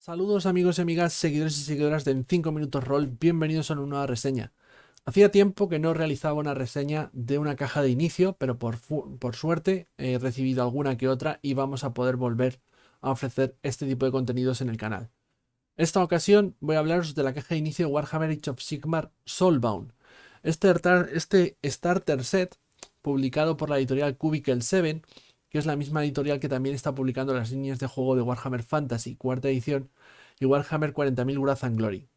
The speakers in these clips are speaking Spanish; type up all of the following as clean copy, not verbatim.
Saludos amigos y amigas, seguidores y seguidoras de En 5 Minutos Roll, bienvenidos a una nueva reseña. Hacía tiempo que no realizaba una reseña de una caja de inicio, pero por suerte he recibido alguna que otra y vamos a poder volver a ofrecer este tipo de contenidos en el canal. Esta ocasión voy a hablaros de la caja de inicio de Warhammer Age of Sigmar Soulbound. Este starter set, publicado por la editorial Cubicle 7, que es la misma editorial que también está publicando las líneas de juego de Warhammer Fantasy, cuarta edición, y Warhammer 40.000 Wrath and Glory.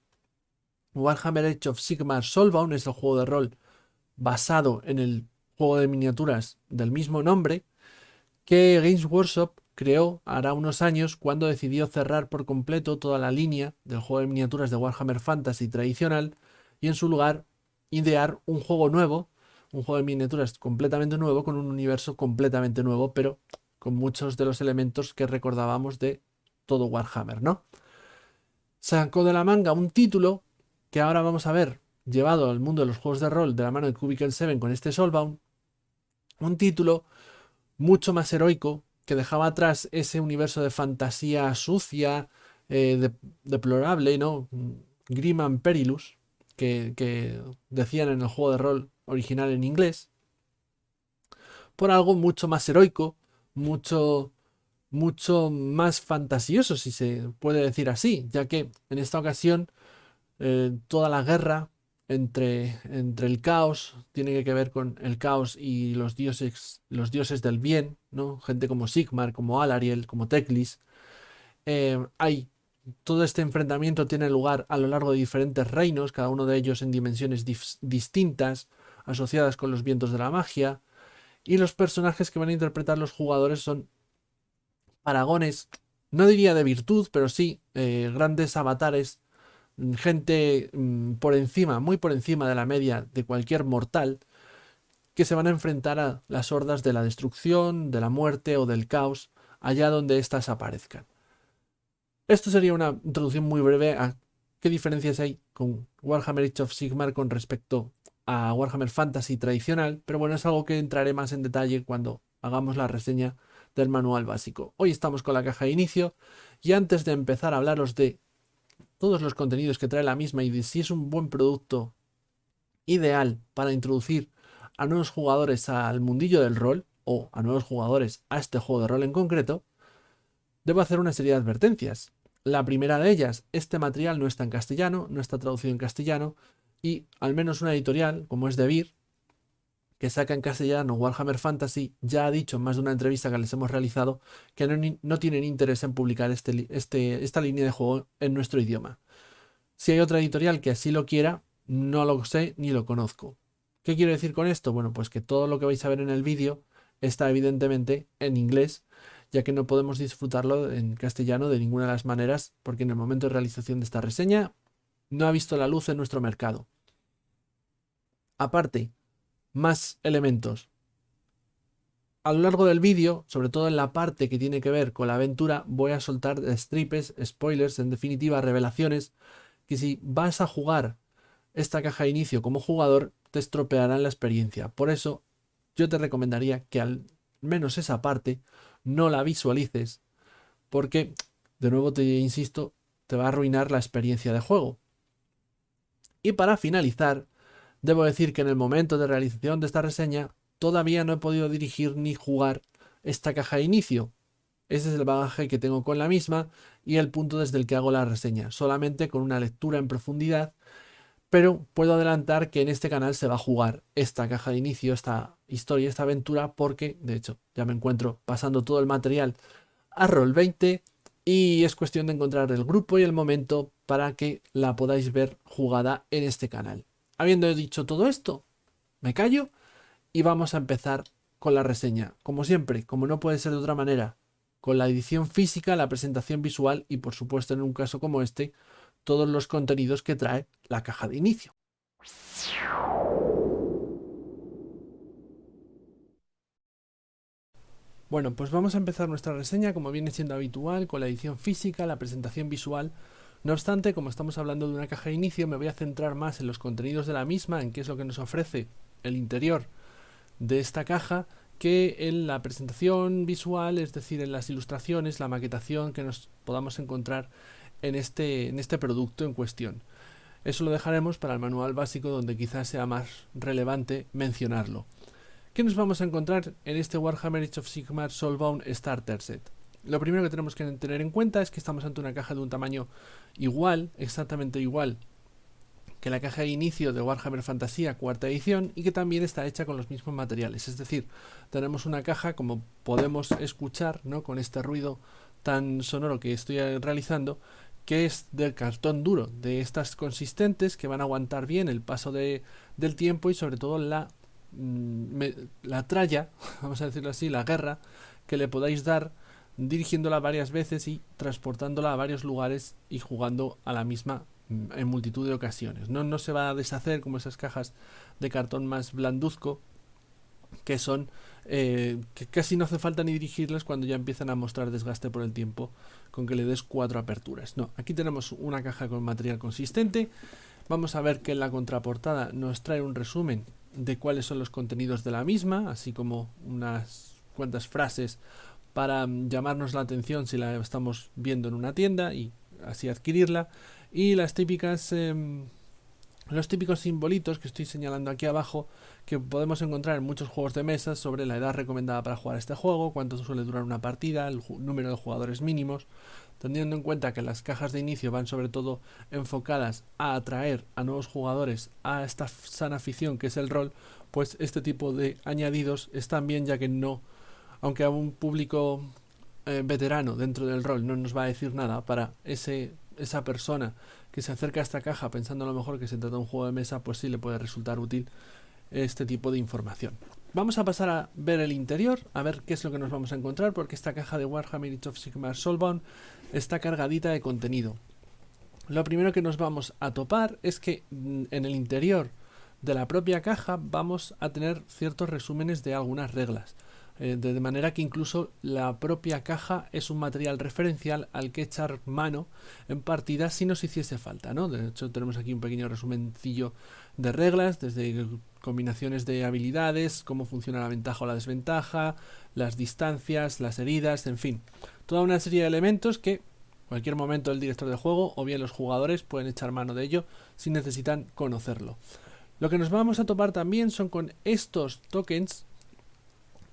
Warhammer Age of Sigmar Soulbound es el juego de rol basado en el juego de miniaturas del mismo nombre que Games Workshop creó hará unos años cuando decidió cerrar por completo toda la línea del juego de miniaturas de Warhammer Fantasy tradicional y en su lugar idear un juego nuevo, un juego de miniaturas completamente nuevo con un universo completamente nuevo, pero con muchos de los elementos que recordábamos de todo Warhammer, ¿no? Sacó de la manga un título que ahora vamos a ver llevado al mundo de los juegos de rol de la mano de Cubicle 7 con este Soulbound, un título mucho más heroico que dejaba atrás ese universo de fantasía sucia, deplorable, ¿no? Grim and Perilous, que decían en el juego de rol original en inglés, por algo mucho más heroico, mucho, mucho más fantasioso, si se puede decir así, ya que en esta ocasión toda la guerra entre el caos tiene que ver con el caos y los dioses del bien, ¿no? Gente como Sigmar, como Alariel, como Teclis. Hay todo este enfrentamiento tiene lugar a lo largo de diferentes reinos, cada uno de ellos en dimensiones distintas, asociadas con los vientos de la magia. Y los personajes que van a interpretar los jugadores son paragones, no diría de virtud, pero sí grandes avatares, gente por encima, muy por encima de la media de cualquier mortal, que se van a enfrentar a las hordas de la destrucción, de la muerte o del caos, allá donde éstas aparezcan. Esto sería una introducción muy breve a qué diferencias hay con Warhammer Age of Sigmar con respecto a Warhammer Fantasy tradicional, pero bueno, es algo que entraré más en detalle cuando hagamos la reseña del manual básico. Hoy estamos con la caja de inicio y antes de empezar a hablaros de todos los contenidos que trae la misma y de si es un buen producto ideal para introducir a nuevos jugadores al mundillo del rol o a nuevos jugadores a este juego de rol en concreto, debo hacer una serie de advertencias. La primera de ellas, este material no está en castellano, no está traducido en castellano y al menos una editorial como es Devir, que saca en castellano Warhammer Fantasy, ya ha dicho en más de una entrevista que les hemos realizado que no tienen interés en publicar esta línea de juego en nuestro idioma. Si hay otra editorial que así lo quiera, no lo sé ni lo conozco. ¿Qué quiero decir con esto? Bueno, pues que todo lo que vais a ver en el vídeo está evidentemente en inglés, ya que no podemos disfrutarlo en castellano de ninguna de las maneras, porque en el momento de realización de esta reseña no ha visto la luz en nuestro mercado. Aparte, más elementos. A lo largo del vídeo, sobre todo en la parte que tiene que ver con la aventura, voy a soltar stripes, spoilers, en definitiva revelaciones, que si vas a jugar esta caja de inicio como jugador te estropearán la experiencia. Por eso yo te recomendaría que al menos esa parte no la visualices porque, de nuevo te insisto, te va a arruinar la experiencia de juego. Y para finalizar, debo decir que en el momento de realización de esta reseña todavía no he podido dirigir ni jugar esta caja de inicio. Ese es el bagaje que tengo con la misma y el punto desde el que hago la reseña, solamente con una lectura en profundidad, pero puedo adelantar que en este canal se va a jugar esta caja de inicio, esta historia, esta aventura, porque de hecho ya me encuentro pasando todo el material a Roll20 y es cuestión de encontrar el grupo y el momento para que la podáis ver jugada en este canal. Habiendo dicho todo esto, me callo y vamos a empezar con la reseña. Como siempre, como no puede ser de otra manera, con la edición física, la presentación visual y por supuesto en un caso como este, todos los contenidos que trae la caja de inicio. Bueno, pues vamos a empezar nuestra reseña como viene siendo habitual, con la edición física, la presentación visual. No obstante, como estamos hablando de una caja de inicio, me voy a centrar más en los contenidos de la misma, en qué es lo que nos ofrece el interior de esta caja, que en la presentación visual, es decir, en las ilustraciones, la maquetación que nos podamos encontrar en este producto en cuestión. Eso lo dejaremos para el manual básico, donde quizás sea más relevante mencionarlo. ¿Qué nos vamos a encontrar en este Warhammer Age of Sigmar Soulbound Starter Set? Lo primero que tenemos que tener en cuenta es que estamos ante una caja de un tamaño igual, exactamente igual que la caja de inicio de Warhammer Fantasía cuarta edición, y que también está hecha con los mismos materiales. Es decir, tenemos una caja, como podemos escuchar, ¿no?, con este ruido tan sonoro que estoy realizando, que es del cartón duro, de estas consistentes que van a aguantar bien el paso del tiempo, y sobre todo la tralla, vamos a decirlo así, la guerra que le podáis dar dirigiéndola varias veces y transportándola a varios lugares y jugando a la misma en multitud de ocasiones. No se va a deshacer como esas cajas de cartón más blanduzco, que son que casi no hace falta ni dirigirlas cuando ya empiezan a mostrar desgaste por el tiempo con que le des 4 aperturas. No, aquí tenemos una caja con material consistente. Vamos a ver que en la contraportada nos trae un resumen de cuáles son los contenidos de la misma, así como unas cuantas frases para llamarnos la atención si la estamos viendo en una tienda y así adquirirla. Y los típicos simbolitos que estoy señalando aquí abajo, que podemos encontrar en muchos juegos de mesa, sobre la edad recomendada para jugar este juego, cuánto suele durar una partida, el número de jugadores mínimos, teniendo en cuenta que las cajas de inicio van sobre todo enfocadas a atraer a nuevos jugadores a esta sana afición que es el rol. Pues este tipo de añadidos están bien, ya que no, aunque a un público veterano dentro del rol no nos va a decir nada, para esa persona que se acerca a esta caja pensando a lo mejor que se trata de un juego de mesa, pues sí le puede resultar útil este tipo de información. Vamos a pasar a ver el interior, a ver qué es lo que nos vamos a encontrar, porque esta caja de Warhammer Age of Sigmar Soulbound está cargadita de contenido. Lo primero que nos vamos a topar es que en el interior de la propia caja vamos a tener ciertos resúmenes de algunas reglas. De manera que incluso la propia caja es un material referencial al que echar mano en partida si nos hiciese falta, ¿no? De hecho, tenemos aquí un pequeño resumencillo de reglas, desde combinaciones de habilidades, cómo funciona la ventaja o la desventaja, las distancias, las heridas, en fin, toda una serie de elementos que en cualquier momento el director de juego o bien los jugadores pueden echar mano de ello si necesitan conocerlo. Lo que nos vamos a topar también son con estos tokens.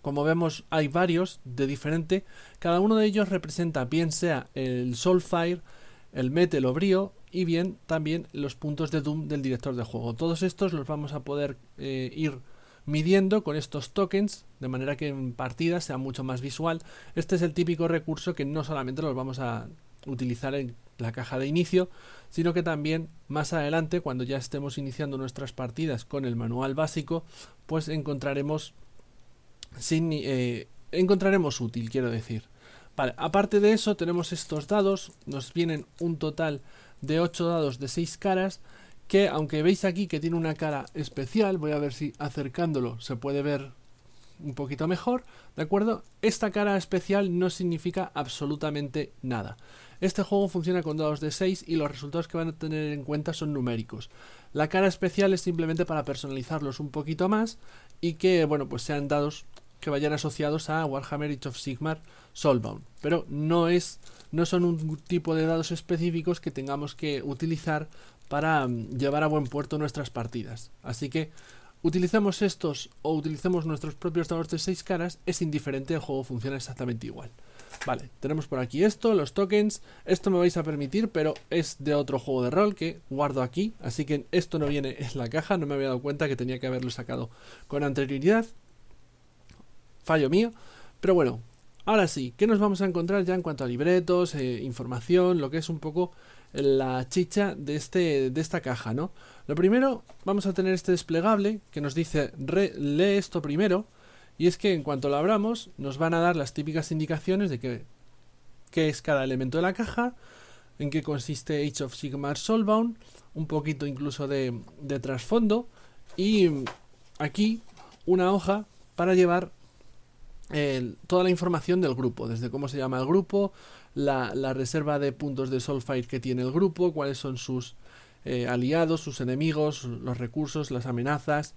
Como vemos, hay varios de diferente. Cada uno de ellos representa bien sea el Soulfire, el Metal o Brío, y bien también los puntos de Doom del director de juego. Todos estos los vamos a poder ir midiendo con estos tokens, de manera que en partida sea mucho más visual. Este es el típico recurso que no solamente los vamos a utilizar en la caja de inicio, sino que también más adelante, cuando ya estemos iniciando nuestras partidas con el manual básico, pues encontraremos útil, quiero decir. Vale, aparte de eso tenemos estos dados. Nos vienen un total de 8 dados de 6 caras, que aunque veis aquí que tiene una cara especial, voy a ver si acercándolo se puede ver un poquito mejor, ¿de acuerdo? Esta cara especial no significa absolutamente nada. Este juego funciona con dados de 6 y los resultados que van a tener en cuenta son numéricos. La cara especial es simplemente para personalizarlos un poquito más y que, bueno, pues sean dados que vayan asociados a Warhammer Age of Sigmar Soulbound, pero no son un tipo de dados específicos que tengamos que utilizar para llevar a buen puerto nuestras partidas. Así que utilicemos estos o utilicemos nuestros propios dados de 6 caras, es indiferente, el juego funciona exactamente igual. Vale, tenemos por aquí esto, los tokens. Esto me vais a permitir, pero es de otro juego de rol que guardo aquí, así que esto no viene en la caja. No me había dado cuenta que tenía que haberlo sacado con anterioridad. Fallo mío. Pero bueno, ahora sí, ¿qué nos vamos a encontrar ya en cuanto a libretos, información, lo que es un poco la chicha de esta caja, ¿no? Lo primero, vamos a tener este desplegable que nos dice lee esto primero, y es que en cuanto lo abramos nos van a dar las típicas indicaciones de qué es cada elemento de la caja, en qué consiste Age of Sigmar Soulbound, un poquito incluso de trasfondo, y aquí una hoja para llevar toda la información del grupo, desde cómo se llama el grupo, la reserva de puntos de Soulfire que tiene el grupo, cuáles son sus aliados, sus enemigos, los recursos, las amenazas,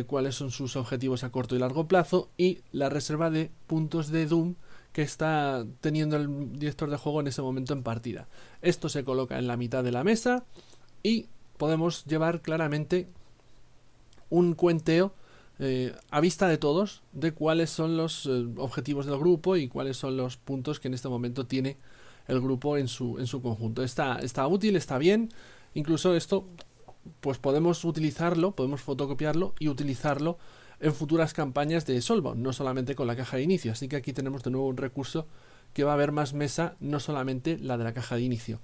cuáles son sus objetivos a corto y largo plazo, y la reserva de puntos de Doom que está teniendo el director de juego en ese momento en partida. Esto se coloca en la mitad de la mesa y podemos llevar claramente un cuenteo a vista de todos de cuáles son los objetivos del grupo y cuáles son los puntos que en este momento tiene el grupo en su conjunto. Está útil, está bien. Incluso esto pues podemos utilizarlo, podemos fotocopiarlo y utilizarlo en futuras campañas de Soulbound, no solamente con la caja de inicio. Así que aquí tenemos de nuevo un recurso que va a haber más mesa, no solamente la de la caja de inicio.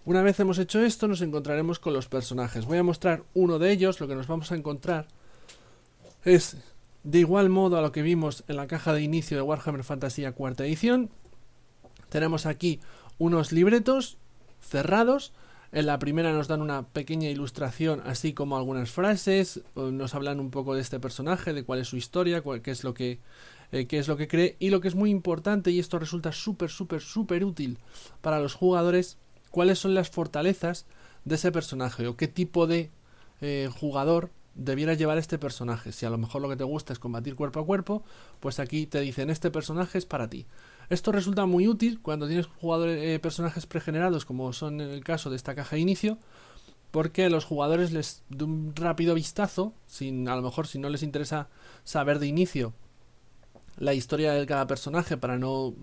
Una vez hemos hecho esto, nos encontraremos con los personajes. Voy a mostrar uno de ellos. Lo que nos vamos a encontrar es de igual modo a lo que vimos en la caja de inicio de Warhammer Fantasía cuarta edición. Tenemos aquí unos libretos cerrados. En la primera nos dan una pequeña ilustración, así como algunas frases, nos hablan un poco de este personaje, de cuál es su historia, qué es lo que cree, y lo que es muy importante, y esto resulta súper útil para los jugadores, cuáles son las fortalezas de ese personaje, o qué tipo de jugador debiera llevar este personaje. Si a lo mejor lo que te gusta es combatir cuerpo a cuerpo, pues aquí te dicen este personaje es para ti. Esto resulta muy útil cuando tienes jugadores, personajes pregenerados, como son en el caso de esta caja de inicio, porque a los jugadores les de un rápido vistazo, a lo mejor si no les interesa saber de inicio la historia de cada personaje para no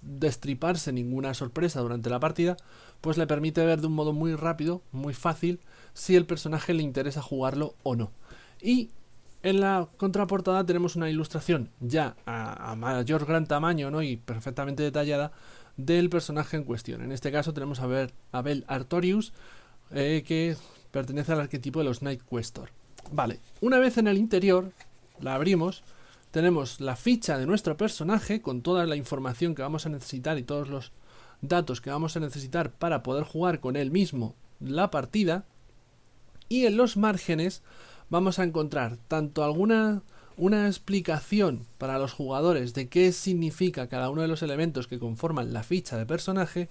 destriparse ninguna sorpresa durante la partida, pues le permite ver de un modo muy rápido, muy fácil, si el personaje le interesa jugarlo o no. Y en la contraportada tenemos una ilustración ya a mayor gran tamaño, ¿no? Y perfectamente detallada del personaje en cuestión. En este caso tenemos a Bel Artorius, que pertenece al arquetipo de los Night Questor. Vale, una vez en el interior, la abrimos, tenemos la ficha de nuestro personaje con toda la información que vamos a necesitar y todos los datos que vamos a necesitar para poder jugar con él mismo la partida. Y en los márgenes vamos a encontrar tanto una explicación para los jugadores de qué significa cada uno de los elementos que conforman la ficha de personaje,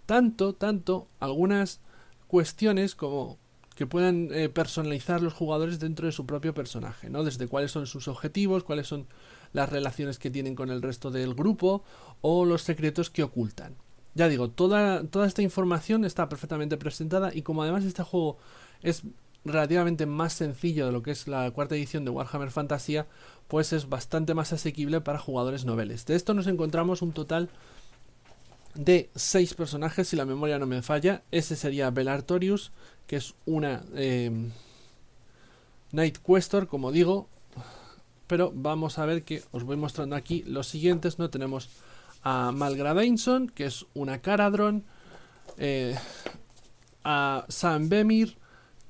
tanto algunas cuestiones como que puedan personalizar los jugadores dentro de su propio personaje, ¿no? Desde cuáles son sus objetivos, cuáles son las relaciones que tienen con el resto del grupo o los secretos que ocultan. Ya digo, toda esta información está perfectamente presentada, y como además este juego es relativamente más sencillo de lo que es la cuarta edición de Warhammer Fantasía, pues es bastante más asequible para jugadores noveles. De esto nos encontramos un total de 6 personajes, si la memoria no me falla. Ese sería Bel Artorius, que es una Night Questor, como digo, pero vamos a ver que os voy mostrando aquí los siguientes, ¿no? Tenemos a Malgraveison, que es una Caradron, a Sam Bemir,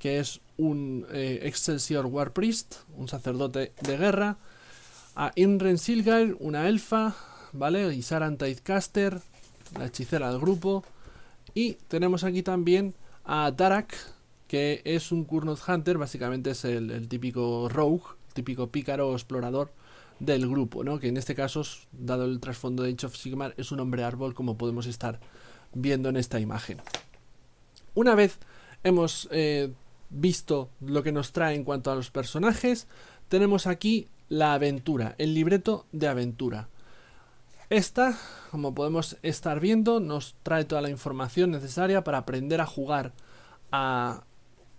que es un Excelsior War Priest, un sacerdote de guerra, a Imren Silgair, una elfa, ¿vale? Y Saran Tidecaster, la hechicera del grupo. Y tenemos aquí también a Darak, que es un Kurnoth Hunter, básicamente es el típico rogue, el típico pícaro explorador del grupo, ¿no? Que en este caso, dado el trasfondo de Age of Sigmar, es un hombre árbol, como podemos estar viendo en esta imagen. Una vez hemos visto lo que nos trae en cuanto a los personajes, tenemos aquí la aventura, el libreto de aventura. Esta, como podemos estar viendo, nos trae toda la información necesaria para aprender a jugar a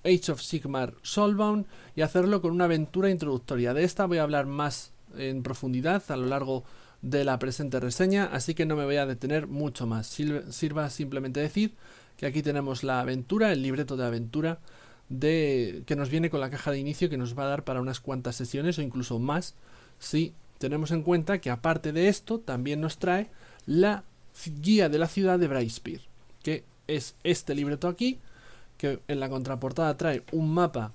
Age of Sigmar Soulbound y hacerlo con una aventura introductoria. De esta voy a hablar más en profundidad a lo largo de la presente reseña, así que no me voy a detener mucho más. Sirva simplemente decir que aquí tenemos la aventura, el libreto de aventura que nos viene con la caja de inicio, que nos va a dar para unas cuantas sesiones o incluso más, si tenemos en cuenta que aparte de esto también nos trae la guía de la ciudad de Brightspear, que es este libreto aquí, que en la contraportada trae un mapa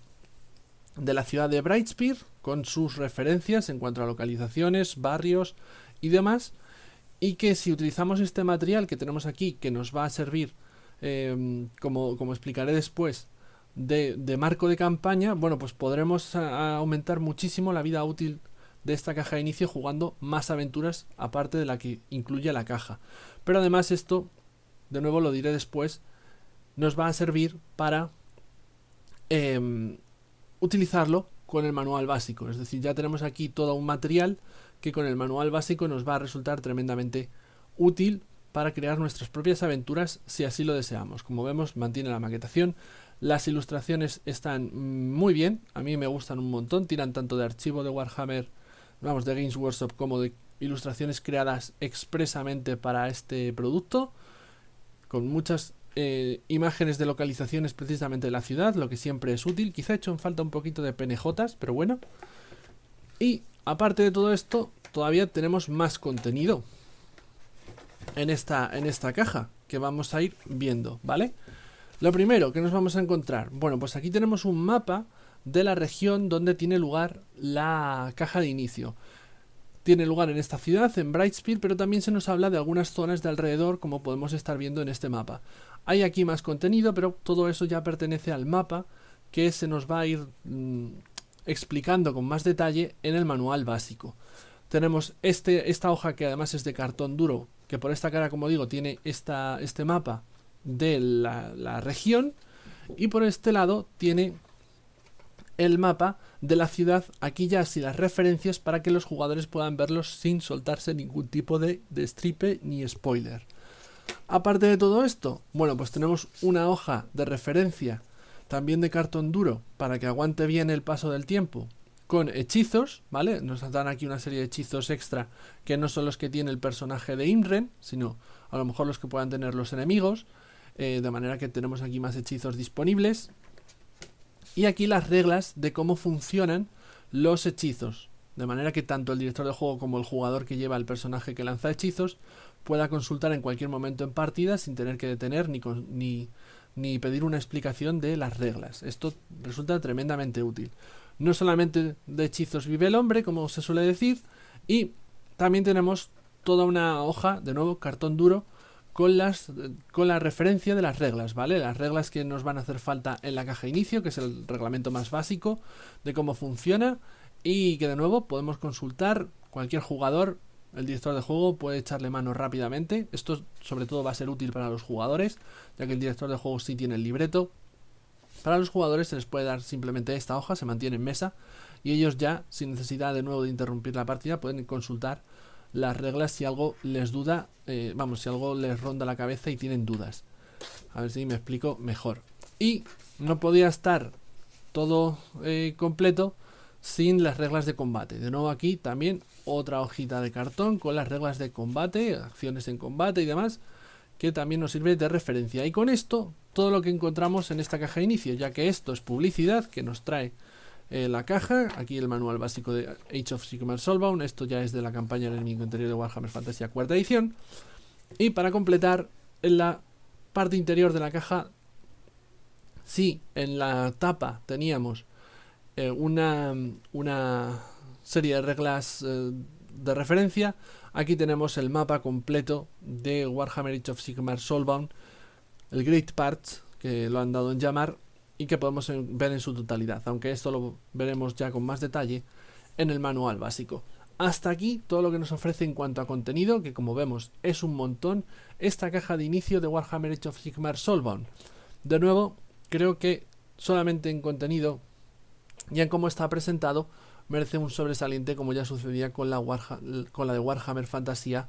de la ciudad de Brightspear con sus referencias en cuanto a localizaciones, barrios y demás, y que si utilizamos este material que tenemos aquí, que nos va a servir como explicaré después, de marco de campaña, bueno, pues podremos aumentar muchísimo la vida útil de esta caja de inicio jugando más aventuras aparte de la que incluye la caja. Pero además esto, de nuevo lo diré después, nos va a servir para utilizarlo con el manual básico. Es decir, ya tenemos aquí todo un material que con el manual básico nos va a resultar tremendamente útil para crear nuestras propias aventuras si así lo deseamos. Como vemos, mantiene la maquetación, las ilustraciones están muy bien, a mí me gustan un montón, tiran tanto de archivo de Warhammer, vamos, de Games Workshop, como de ilustraciones creadas expresamente para este producto, con muchas imágenes de localizaciones precisamente de la ciudad, lo que siempre es útil. Quizá he hecho en falta un poquito de PNJs, pero bueno. Y aparte de todo esto, todavía tenemos más contenido en esta caja que vamos a ir viendo, ¿vale? Lo primero que nos vamos a encontrar, bueno, pues aquí tenemos un mapa de la región donde tiene lugar la caja de inicio. Tiene lugar en esta ciudad, en Brightspeed, pero también se nos habla de algunas zonas de alrededor, como podemos estar viendo en este mapa. Hay aquí más contenido, pero todo eso ya pertenece al mapa que se nos va a ir explicando con más detalle en el manual básico. Tenemos esta hoja que además es de cartón duro, que por esta cara, como digo, tiene este mapa de la región, y por este lado tiene el mapa de la ciudad, aquí ya así las referencias para que los jugadores puedan verlos sin soltarse ningún tipo de stripe ni spoiler. Aparte de todo esto, bueno, pues tenemos una hoja de referencia también de cartón duro para que aguante bien el paso del tiempo, con hechizos, ¿vale? Nos dan aquí una serie de hechizos extra que no son los que tiene el personaje de Imren, sino a lo mejor los que puedan tener los enemigos, de manera que tenemos aquí más hechizos disponibles. Y aquí las reglas de cómo funcionan los hechizos, de manera que tanto el director de juego como el jugador que lleva el personaje que lanza hechizos pueda consultar en cualquier momento en partida sin tener que detener ni pedir una explicación de las reglas. Esto resulta tremendamente útil. No solamente de hechizos vive el hombre, como se suele decir, y también tenemos toda una hoja, de nuevo, cartón duro, con la referencia de las reglas, ¿vale? Las reglas que nos van a hacer falta en la caja de inicio, que es el reglamento más básico de cómo funciona, y que de nuevo podemos consultar cualquier jugador. El director de juego puede echarle mano rápidamente. Esto sobre todo va a ser útil para los jugadores, ya que el director de juego sí tiene el libreto. Para los jugadores se les puede dar simplemente esta hoja, se mantiene en mesa, y ellos ya, sin necesidad de nuevo de interrumpir la partida, pueden consultar las reglas si algo les duda, si algo les ronda la cabeza y tienen dudas. A ver si me explico mejor. Y no podía estar todo completo sin las reglas de combate. De nuevo aquí también otra hojita de cartón con las reglas de combate, acciones en combate y demás, que también nos sirve de referencia. Y con esto, todo lo que encontramos en esta caja de inicio, ya que esto es publicidad que nos trae la caja, aquí el manual básico de Age of Sigmar Soulbound, esto ya es de la campaña del enemigo interior de Warhammer Fantasy cuarta edición. Y para completar, en la parte interior de la caja, sí, en la tapa teníamos una serie de reglas de referencia. Aquí tenemos el mapa completo de Warhammer Age of Sigmar Soulbound, el Great Parts, que lo han dado en llamar, y que podemos ver en su totalidad, aunque esto lo veremos ya con más detalle en el manual básico. Hasta aquí todo lo que nos ofrece en cuanto a contenido, que como vemos es un montón, esta caja de inicio de Warhammer Age of Sigmar Soulbound. De nuevo, creo que solamente en contenido y en cómo está presentado merece un sobresaliente, como ya sucedía con la de Warhammer Fantasía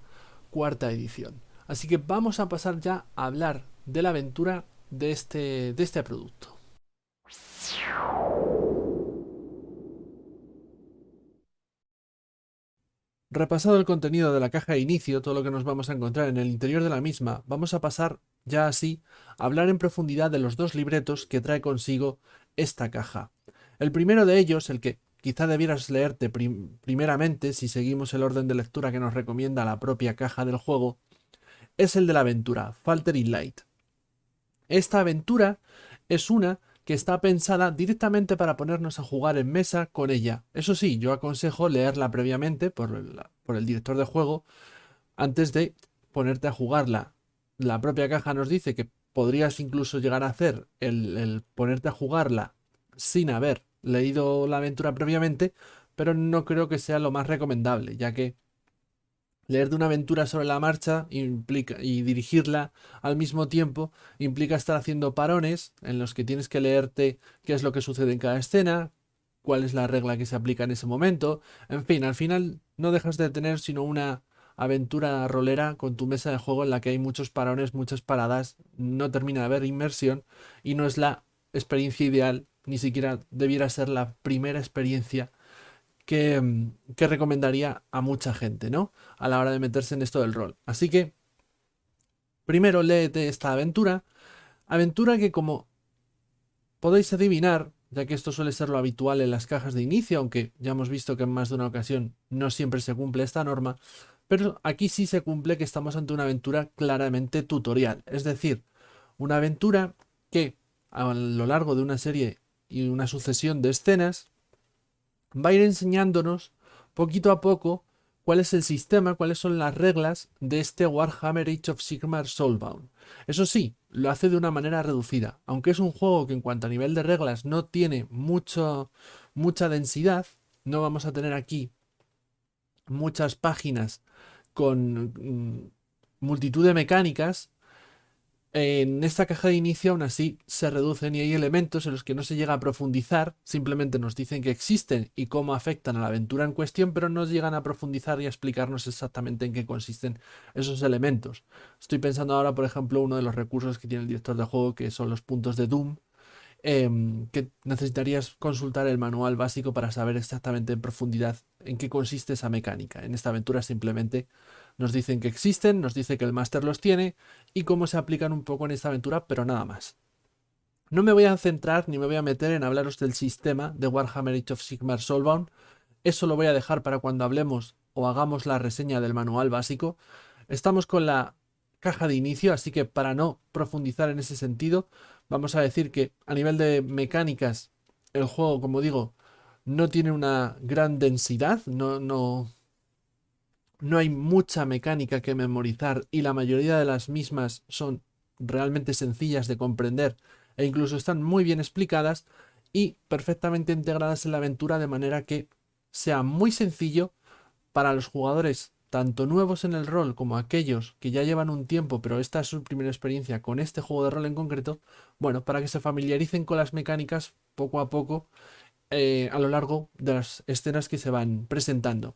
cuarta edición. Así que vamos a pasar ya a hablar de la aventura de este producto. Repasado el contenido de la caja de inicio, todo lo que nos vamos a encontrar en el interior de la misma, vamos a pasar ya así a hablar en profundidad de los dos libretos que trae consigo esta caja. El primero de ellos, el que quizá debieras leerte primeramente si seguimos el orden de lectura que nos recomienda la propia caja del juego, es el de la aventura, Faltering Light. Esta aventura es una que está pensada directamente para ponernos a jugar en mesa con ella. Eso sí, yo aconsejo leerla previamente por el director de juego antes de ponerte a jugarla. La propia caja nos dice que podrías incluso llegar a hacer el ponerte a jugarla sin haber leído la aventura previamente, pero no creo que sea lo más recomendable, ya que leer de una aventura sobre la marcha implica, y dirigirla al mismo tiempo implica estar haciendo parones en los que tienes que leerte qué es lo que sucede en cada escena, cuál es la regla que se aplica en ese momento. En fin, al final no dejas de tener sino una aventura rolera con tu mesa de juego en la que hay muchos parones, muchas paradas, no termina de haber inmersión y no es la experiencia ideal, ni siquiera debiera ser la primera experiencia que recomendaría a mucha gente, ¿no? A la hora de meterse en esto del rol. Así que, primero léete esta aventura que como podéis adivinar, ya que esto suele ser lo habitual en las cajas de inicio, aunque ya hemos visto que en más de una ocasión no siempre se cumple esta norma, pero aquí sí se cumple que estamos ante una aventura claramente tutorial, es decir, una aventura que a lo largo de una serie y una sucesión de escenas va a ir enseñándonos poquito a poco cuál es el sistema, cuáles son las reglas de este Warhammer Age of Sigmar Soulbound. Eso sí, lo hace de una manera reducida, aunque es un juego que en cuanto a nivel de reglas no tiene mucha densidad, no vamos a tener aquí muchas páginas con multitud de mecánicas. En esta caja de inicio aún así se reducen y hay elementos en los que no se llega a profundizar, simplemente nos dicen que existen y cómo afectan a la aventura en cuestión, pero no llegan a profundizar y a explicarnos exactamente en qué consisten esos elementos. Estoy pensando ahora, por ejemplo, uno de los recursos que tiene el director de juego, que son los puntos de Doom, que necesitarías consultar el manual básico para saber exactamente en profundidad en qué consiste esa mecánica. En esta aventura simplemente nos dicen que existen, nos dice que el máster los tiene y cómo se aplican un poco en esta aventura, pero nada más. No me voy a centrar ni me voy a meter en hablaros del sistema de Warhammer Age of Sigmar Soulbound. Eso lo voy a dejar para cuando hablemos o hagamos la reseña del manual básico. Estamos con la caja de inicio, así que para no profundizar en ese sentido, vamos a decir que a nivel de mecánicas, el juego, como digo, no tiene una gran densidad, no hay mucha mecánica que memorizar y la mayoría de las mismas son realmente sencillas de comprender e incluso están muy bien explicadas y perfectamente integradas en la aventura de manera que sea muy sencillo para los jugadores tanto nuevos en el rol como aquellos que ya llevan un tiempo pero esta es su primera experiencia con este juego de rol en concreto, bueno, para que se familiaricen con las mecánicas poco a poco a lo largo de las escenas que se van presentando.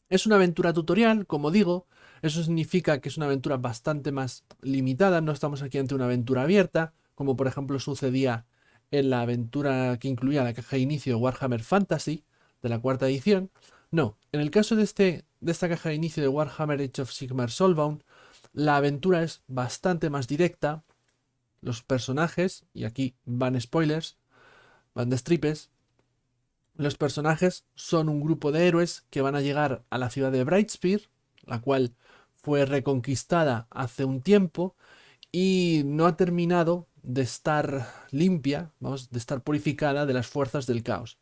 Es una aventura tutorial, como digo, eso significa que es una aventura bastante más limitada, no estamos aquí ante una aventura abierta, como por ejemplo sucedía en la aventura que incluía la caja de inicio Warhammer Fantasy de la cuarta edición. No, en el caso de esta caja de inicio de Warhammer Age of Sigmar Soulbound, la aventura es bastante más directa, los personajes, y aquí van spoilers, van destripes, los personajes son un grupo de héroes que van a llegar a la ciudad de Brightspear, la cual fue reconquistada hace un tiempo y no ha terminado de estar limpia, vamos, de estar purificada de las fuerzas del caos.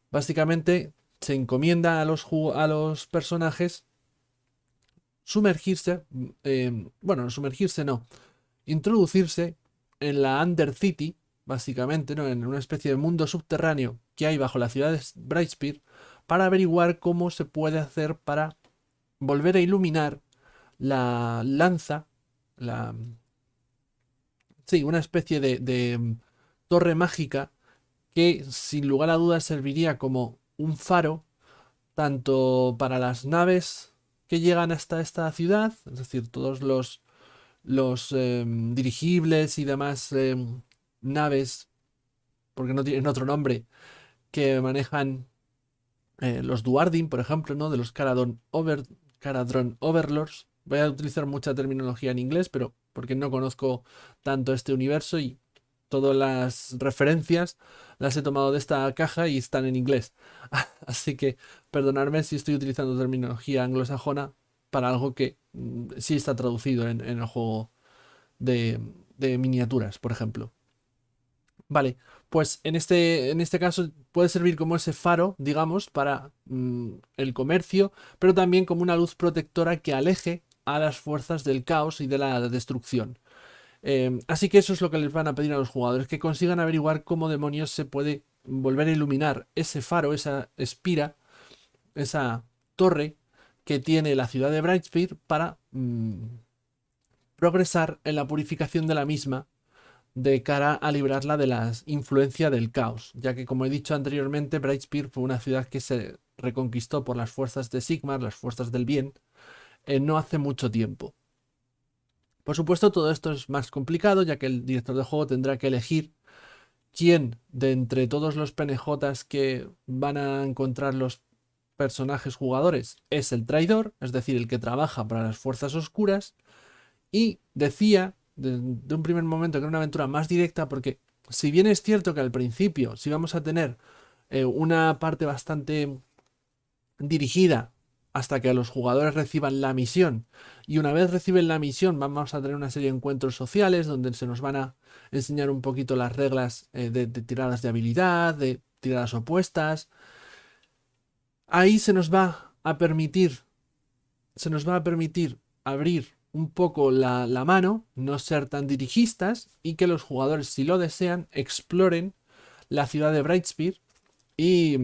Básicamente se encomienda a los personajes sumergirse, bueno, sumergirse no, introducirse en la Undercity, básicamente, ¿no? En una especie de mundo subterráneo que hay bajo la ciudad de Brightspear, para averiguar cómo se puede hacer para volver a iluminar la lanza, la, sí, una especie de torre mágica que sin lugar a dudas serviría como un faro tanto para las naves que llegan hasta esta ciudad, es decir, todos los dirigibles y demás naves, porque no tienen otro nombre, que manejan los Duardin, por ejemplo, ¿no? De los Caradron Overlords. Voy a utilizar mucha terminología en inglés, pero porque no conozco tanto este universo y todas las referencias las he tomado de esta caja y están en inglés. Así que perdonadme si estoy utilizando terminología anglosajona para algo que sí está traducido en el juego de, de miniaturas, por ejemplo. Vale, pues en este caso puede servir como ese faro, digamos, para el comercio, pero también como una luz protectora que aleje a las fuerzas del caos y de la destrucción. Así que eso es lo que les van a pedir a los jugadores, que consigan averiguar cómo demonios se puede volver a iluminar ese faro, esa espira, esa torre que tiene la ciudad de Brightspear para progresar en la purificación de la misma de cara a librarla de la influencia del caos, ya que como he dicho anteriormente, Brightspear fue una ciudad que se reconquistó por las fuerzas de Sigmar, las fuerzas del bien, no hace mucho tiempo. Por supuesto, todo esto es más complicado, ya que el director de juego tendrá que elegir quién de entre todos los PNJs que van a encontrar los personajes jugadores es el traidor, es decir, el que trabaja para las fuerzas oscuras, y decía de un primer momento que era una aventura más directa porque si bien es cierto que al principio sí vamos a tener una parte bastante dirigida hasta que los jugadores reciban la misión, y una vez reciben la misión vamos a tener una serie de encuentros sociales donde se nos van a enseñar un poquito las reglas de tiradas de habilidad, de tiradas opuestas. Ahí se nos va a permitir abrir un poco la mano, no ser tan dirigistas y que los jugadores, si lo desean, exploren la ciudad de Brightspear y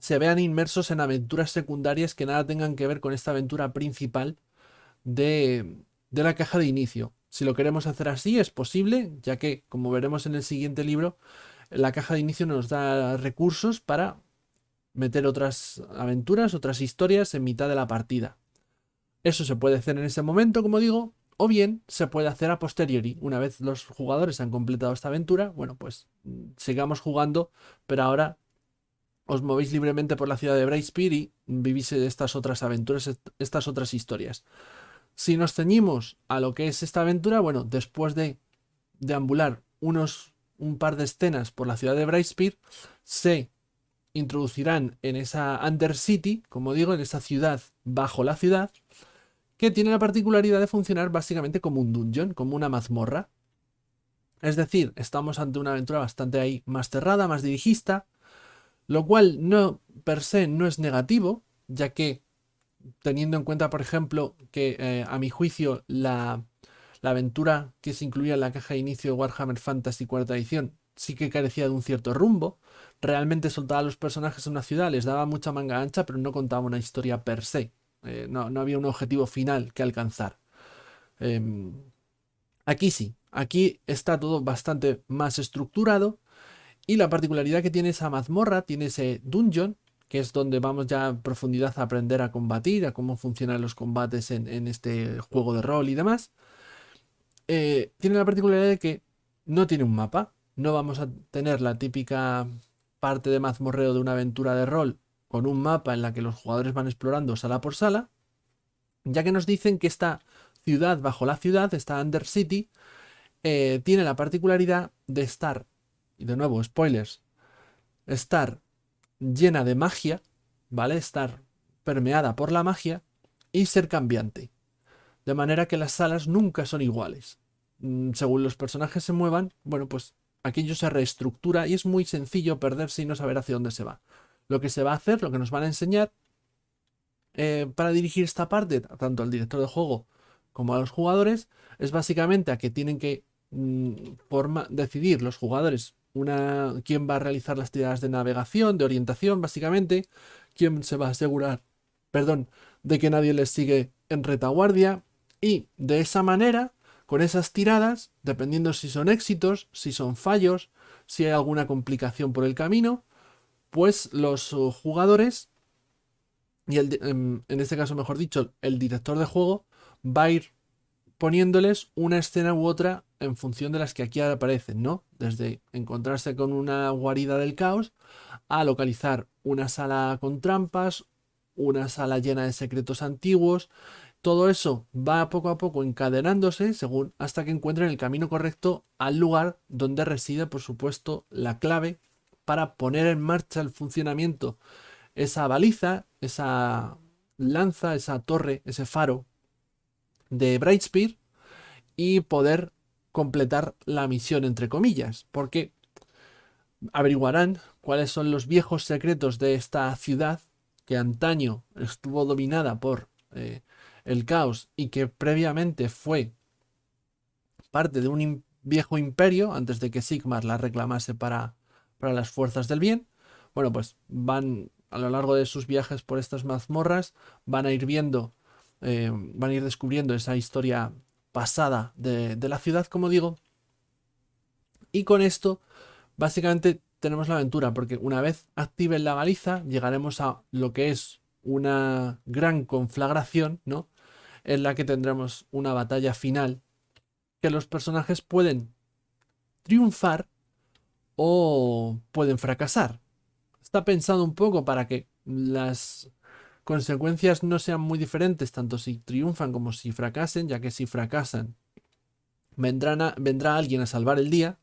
se vean inmersos en aventuras secundarias que nada tengan que ver con esta aventura principal de la caja de inicio. Si lo queremos hacer así, es posible, ya que, como veremos en el siguiente libro, la caja de inicio nos da recursos para meter otras aventuras, otras historias en mitad de la partida. Eso se puede hacer en ese momento, como digo, o bien se puede hacer a posteriori. Una vez los jugadores han completado esta aventura, bueno, pues sigamos jugando, pero ahora os movéis libremente por la ciudad de Brightspear y vivís estas otras aventuras, estas otras historias. Si nos ceñimos a lo que es esta aventura, bueno, después de deambular un par de escenas por la ciudad de Brightspear, se introducirán en esa Undercity, como digo, en esa ciudad bajo la ciudad, que tiene la particularidad de funcionar básicamente como un dungeon, como una mazmorra. Es decir, estamos ante una aventura bastante ahí más cerrada, más dirigista, lo cual no per se no es negativo, ya que teniendo en cuenta, por ejemplo, que a mi juicio la aventura que se incluía en la caja de inicio de Warhammer Fantasy cuarta edición sí que carecía de un cierto rumbo. Realmente soltaba a los personajes en una ciudad, les daba mucha manga ancha, pero no contaba una historia per se. No había un objetivo final que alcanzar. Eh, Aquí sí, aquí está todo bastante más estructurado y la particularidad que tiene esa mazmorra, tiene ese dungeon, que es donde vamos ya en profundidad a aprender a combatir, a cómo funcionan los combates en este juego de rol y demás. Tiene la particularidad de que no tiene un mapa, no vamos a tener la típica parte de mazmorreo de una aventura de rol con un mapa en la que los jugadores van explorando sala por sala, ya que nos dicen que esta ciudad bajo la ciudad, esta Undercity, tiene la particularidad de estar, y de nuevo, spoilers, estar llena de magia, ¿vale? Estar permeada por la magia y ser cambiante. De manera que las salas nunca son iguales. Según los personajes se muevan, bueno, pues aquello se reestructura y es muy sencillo perderse y no saber hacia dónde se va. Lo que se va a hacer, lo que nos van a enseñar para dirigir esta parte, tanto al director de juego como a los jugadores, es básicamente a que tienen que decidir los jugadores quién va a realizar las tiradas de navegación, de orientación, básicamente, quién se va a asegurar, perdón, de que nadie les sigue en retaguardia, y de esa manera, con esas tiradas, dependiendo si son éxitos, si son fallos, si hay alguna complicación por el camino, pues los jugadores y en este caso, mejor dicho, el director de juego va a ir poniéndoles una escena u otra en función de las que aquí aparecen, ¿no? Desde encontrarse con una guarida del caos a localizar una sala con trampas, una sala llena de secretos antiguos. Todo eso va poco a poco encadenándose según hasta que encuentren el camino correcto al lugar donde reside, por supuesto, la clave para poner en marcha el funcionamiento esa baliza, esa lanza, esa torre, ese faro de Brightspear y poder completar la misión, entre comillas, porque averiguarán cuáles son los viejos secretos de esta ciudad que antaño estuvo dominada por el caos y que previamente fue parte de un viejo imperio antes de que Sigmar la reclamase para las fuerzas del bien. Bueno, pues van a lo largo de sus viajes por estas mazmorras, van a ir viendo, van a ir descubriendo esa historia pasada de la ciudad, como digo, Y con esto, básicamente, tenemos la aventura, porque una vez activen la baliza, llegaremos a lo que es una gran conflagración, ¿no? En la que tendremos una batalla final que los personajes pueden triunfar o pueden fracasar. Está pensado un poco para que las consecuencias no sean muy diferentes, tanto si triunfan como si fracasen, ya que si fracasan vendrá alguien a salvar el día,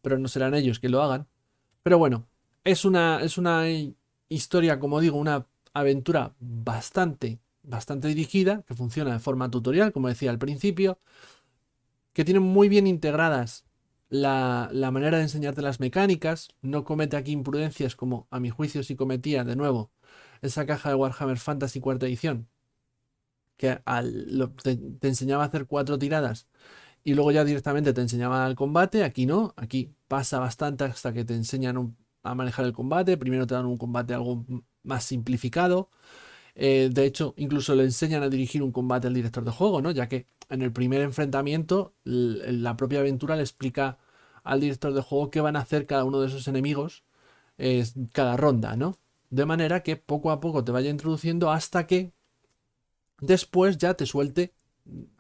pero no serán ellos que lo hagan. Pero bueno, es una historia, como digo, una aventura bastante dirigida, que funciona de forma tutorial, como decía al principio, que tiene muy bien integradas la manera de enseñarte las mecánicas, no comete aquí imprudencias como a mi juicio sí cometía de nuevo esa caja de Warhammer Fantasy cuarta edición, que te enseñaba a hacer 4 tiradas y luego ya directamente te enseñaba al combate. Aquí no, aquí pasa bastante hasta que te enseñan a manejar el combate. Primero te dan un combate algo más simplificado. De hecho, incluso le enseñan a dirigir un combate al director de juego, ¿no? Ya que en el primer enfrentamiento, la propia aventura le explica al director de juego qué van a hacer cada uno de esos enemigos cada ronda, ¿no? De manera que poco a poco te vaya introduciendo hasta que después ya te suelte.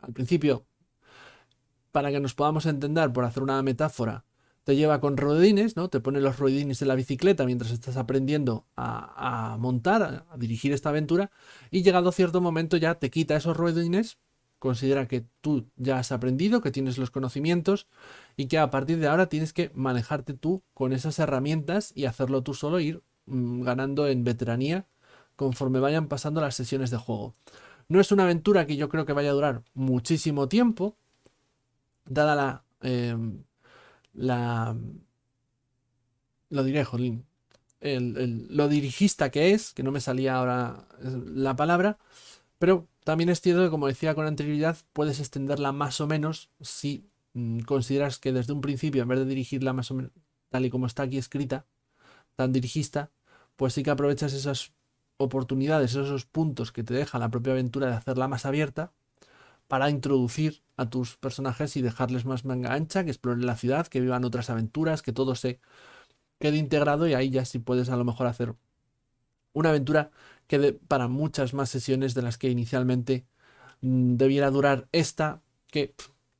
Al principio, para que nos podamos entender, por hacer una metáfora, te lleva con ruedines, ¿no? Te pone los ruedines en la bicicleta mientras estás aprendiendo a montar, a dirigir esta aventura, y llegado a cierto momento ya te quita esos ruedines, considera que tú ya has aprendido, que tienes los conocimientos y que a partir de ahora tienes que manejarte tú con esas herramientas y hacerlo tú solo, ir ganando en veteranía conforme vayan pasando las sesiones de juego. No es una aventura que yo creo que vaya a durar muchísimo tiempo, dada la lo diré, jolín, lo dirigista que es, que no me salía ahora la palabra, pero también es cierto que, como decía con anterioridad, puedes extenderla más o menos si consideras que desde un principio, en vez de dirigirla más o menos tal y como está aquí escrita, tan dirigista, pues sí que aprovechas esas oportunidades, esos puntos que te deja la propia aventura de hacerla más abierta para introducir a tus personajes y dejarles más manga ancha, que exploren la ciudad, que vivan otras aventuras, que todo se quede integrado, y ahí ya sí puedes a lo mejor hacer una aventura que dé para muchas más sesiones de las que inicialmente debiera durar esta, que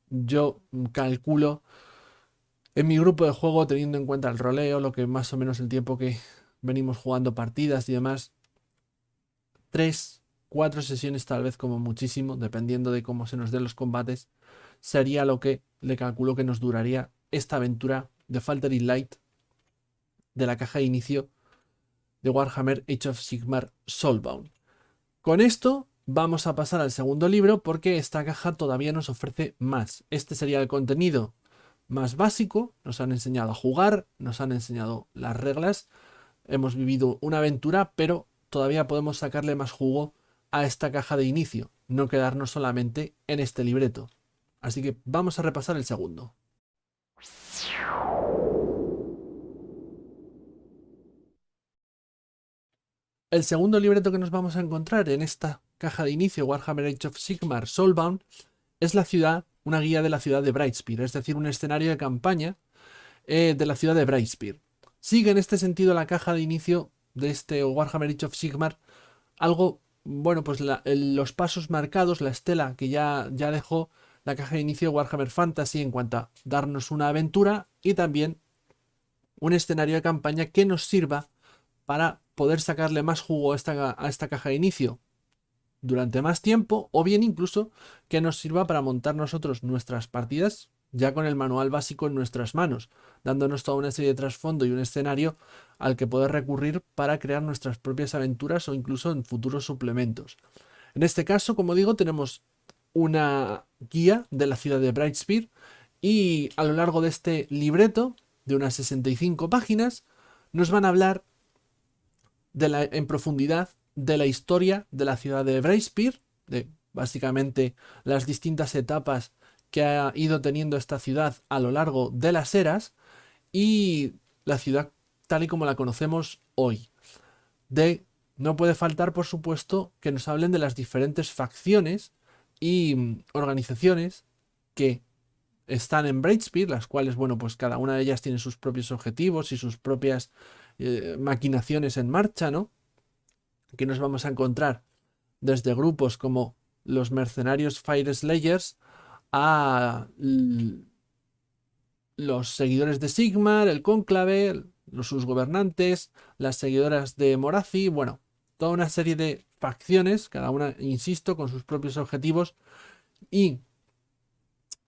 yo calculo en mi grupo de juego, teniendo en cuenta el roleo, lo que más o menos el tiempo que venimos jugando partidas y demás, 3, 4 sesiones tal vez como muchísimo, dependiendo de cómo se nos den los combates, sería lo que le calculo que nos duraría esta aventura de Faltering Light de la caja de inicio de Warhammer Age of Sigmar Soulbound. Con esto vamos a pasar al segundo libro, porque esta caja todavía nos ofrece más. Este sería el contenido más básico. Nos han enseñado a jugar, nos han enseñado las reglas, hemos vivido una aventura, pero todavía podemos sacarle más jugo a esta caja de inicio, no quedarnos solamente en este libreto. Así que vamos a repasar el segundo. El segundo libreto que nos vamos a encontrar en esta caja de inicio Warhammer Age of Sigmar Soulbound es la ciudad, una guía de la ciudad de Brightspear, es decir, un escenario de campaña de la ciudad de Brightspear. Sigue en este sentido la caja de inicio de este Warhammer Age of Sigmar algo, bueno, pues los pasos marcados, la estela que ya dejó la caja de inicio de Warhammer Fantasy en cuanto a darnos una aventura y también un escenario de campaña que nos sirva para poder sacarle más jugo a esta caja de inicio durante más tiempo, o bien incluso que nos sirva para montar nosotros nuestras partidas ya con el manual básico en nuestras manos, dándonos toda una serie de trasfondo y un escenario al que poder recurrir para crear nuestras propias aventuras o incluso en futuros suplementos. En este caso, como digo, tenemos una guía de la ciudad de Brightspear, y a lo largo de este libreto de unas 65 páginas nos van a hablar en profundidad de la historia de la ciudad de Brightspear, de básicamente las distintas etapas que ha ido teniendo esta ciudad a lo largo de las eras, y la ciudad tal y como la conocemos hoy. No puede faltar, por supuesto, que nos hablen de las diferentes facciones y organizaciones que están en Brightspeed, las cuales, bueno, pues cada una de ellas tiene sus propios objetivos y sus propias maquinaciones en marcha, ¿no? Que nos vamos a encontrar desde grupos como los mercenarios Fire Slayers a los seguidores de Sigmar, el Cónclave, sus gobernantes, las seguidoras de Morathi, bueno, toda una serie de facciones, cada una, insisto, con sus propios objetivos y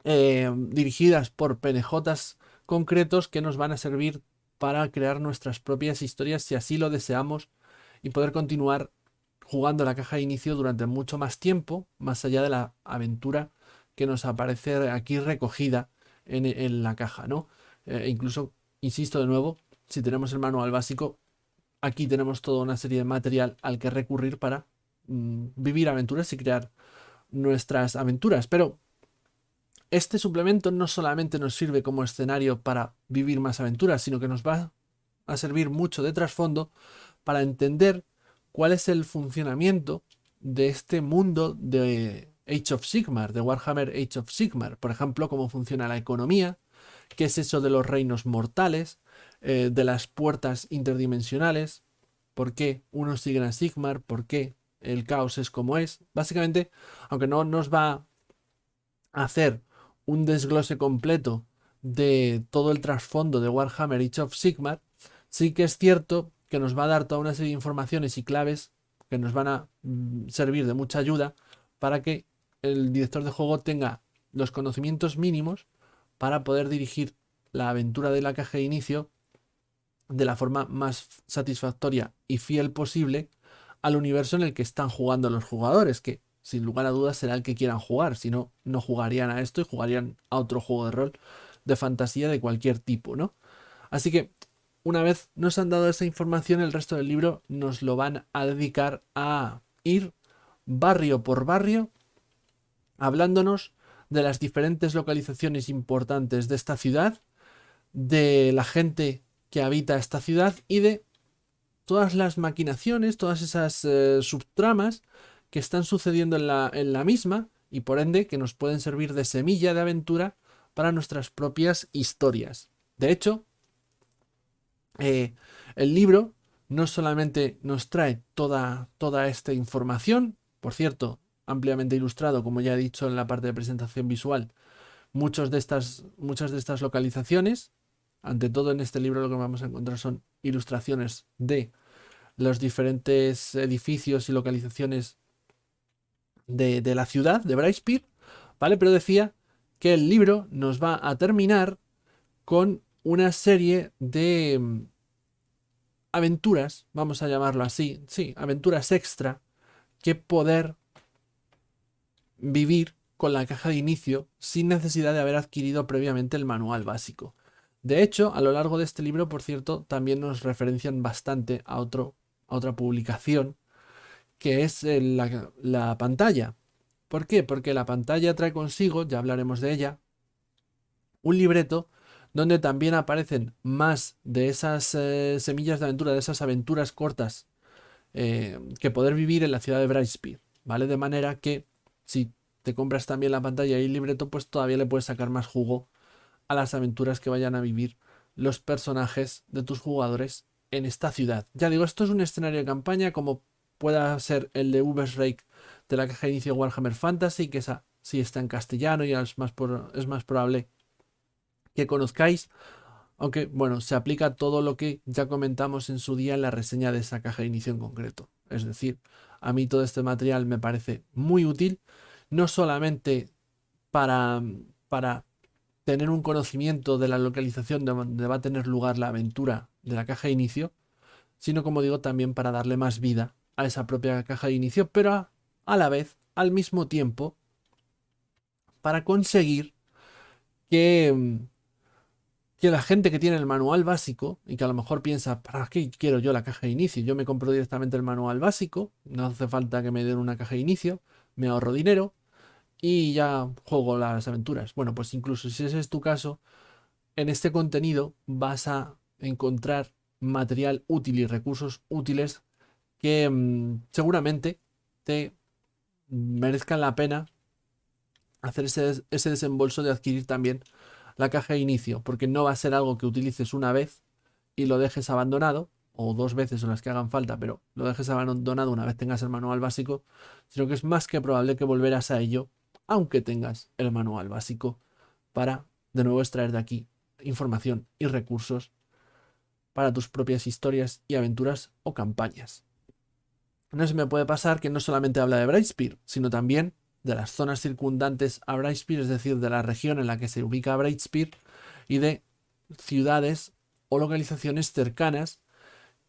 dirigidas por PNJs concretos que nos van a servir para crear nuestras propias historias si así lo deseamos y poder continuar jugando la caja de inicio durante mucho más tiempo, más allá de la aventura que nos aparece aquí recogida en la caja, ¿no? Incluso, insisto de nuevo, si tenemos el manual básico, aquí tenemos toda una serie de material al que recurrir para vivir aventuras y crear nuestras aventuras. Pero este suplemento no solamente nos sirve como escenario para vivir más aventuras, sino que nos va a servir mucho de trasfondo para entender cuál es el funcionamiento de este mundo de Age of Sigmar, de Warhammer Age of Sigmar. Por ejemplo, cómo funciona la economía, qué es eso de los reinos mortales, de las puertas interdimensionales, por qué unos siguen a Sigmar, por qué el caos es como es. Básicamente, aunque no nos va a hacer un desglose completo de todo el trasfondo de Warhammer Age of Sigmar, sí que es cierto que nos va a dar toda una serie de informaciones y claves que nos van a servir de mucha ayuda para que el director de juego tenga los conocimientos mínimos para poder dirigir la aventura de la caja de inicio de la forma más satisfactoria y fiel posible al universo en el que están jugando los jugadores, que sin lugar a dudas será el que quieran jugar, si no, no jugarían a esto y jugarían a otro juego de rol de fantasía de cualquier tipo, ¿no? Así que una vez nos han dado esa información, el resto del libro nos lo van a dedicar a ir barrio por barrio, hablándonos de las diferentes localizaciones importantes de esta ciudad, de la gente que habita esta ciudad y de todas las maquinaciones, todas esas subtramas que están sucediendo en la misma y por ende que nos pueden servir de semilla de aventura para nuestras propias historias. De hecho, el libro no solamente nos trae toda esta información, por cierto, ampliamente ilustrado, como ya he dicho en la parte de presentación visual, muchas de estas localizaciones. Ante todo en este libro lo que vamos a encontrar son ilustraciones de los diferentes edificios y localizaciones de la ciudad de Brightspeed, ¿vale? Pero decía que el libro nos va a terminar con una serie de aventuras, vamos a llamarlo así, sí, aventuras extra, que poder vivir con la caja de inicio sin necesidad de haber adquirido previamente el manual básico. De hecho, a lo largo de este libro, por cierto, también nos referencian bastante a otra publicación, que es la pantalla. ¿Por qué? Porque la pantalla trae consigo, ya hablaremos de ella, un libreto donde también aparecen más de esas semillas de aventura, de esas aventuras cortas que poder vivir en la ciudad de Brightspeed, ¿vale? De manera que si te compras también la pantalla y el libreto, pues todavía le puedes sacar más jugo a las aventuras que vayan a vivir los personajes de tus jugadores en esta ciudad. Ya digo, esto es un escenario de campaña como pueda ser el de Ubersreik de la caja de inicio Warhammer Fantasy, que esa sí está en castellano y es más probable que conozcáis, aunque bueno, se aplica todo lo que ya comentamos en su día en la reseña de esa caja de inicio en concreto. Es decir, a mí todo este material me parece muy útil, no solamente para tener un conocimiento de la localización donde va a tener lugar la aventura de la caja de inicio, sino como digo también para darle más vida a esa propia caja de inicio, pero a la vez, al mismo tiempo, para conseguir que que la gente que tiene el manual básico y que a lo mejor piensa, ¿para qué quiero yo la caja de inicio? Yo me compro directamente el manual básico, no hace falta que me den una caja de inicio, me ahorro dinero y ya juego las aventuras. Bueno, pues incluso si ese es tu caso, en este contenido vas a encontrar material útil y recursos útiles que seguramente te merezcan la pena hacer ese desembolso de adquirir también la caja de inicio, porque no va a ser algo que utilices una vez y lo dejes abandonado, o dos veces o las que hagan falta, pero lo dejes abandonado una vez tengas el manual básico, sino que es más que probable que volverás a ello, aunque tengas el manual básico, para de nuevo extraer de aquí información y recursos para tus propias historias y aventuras o campañas. No se me puede pasar que no solamente habla de Britespire, sino también de las zonas circundantes a Britespire, es decir, de la región en la que se ubica Britespire y de ciudades o localizaciones cercanas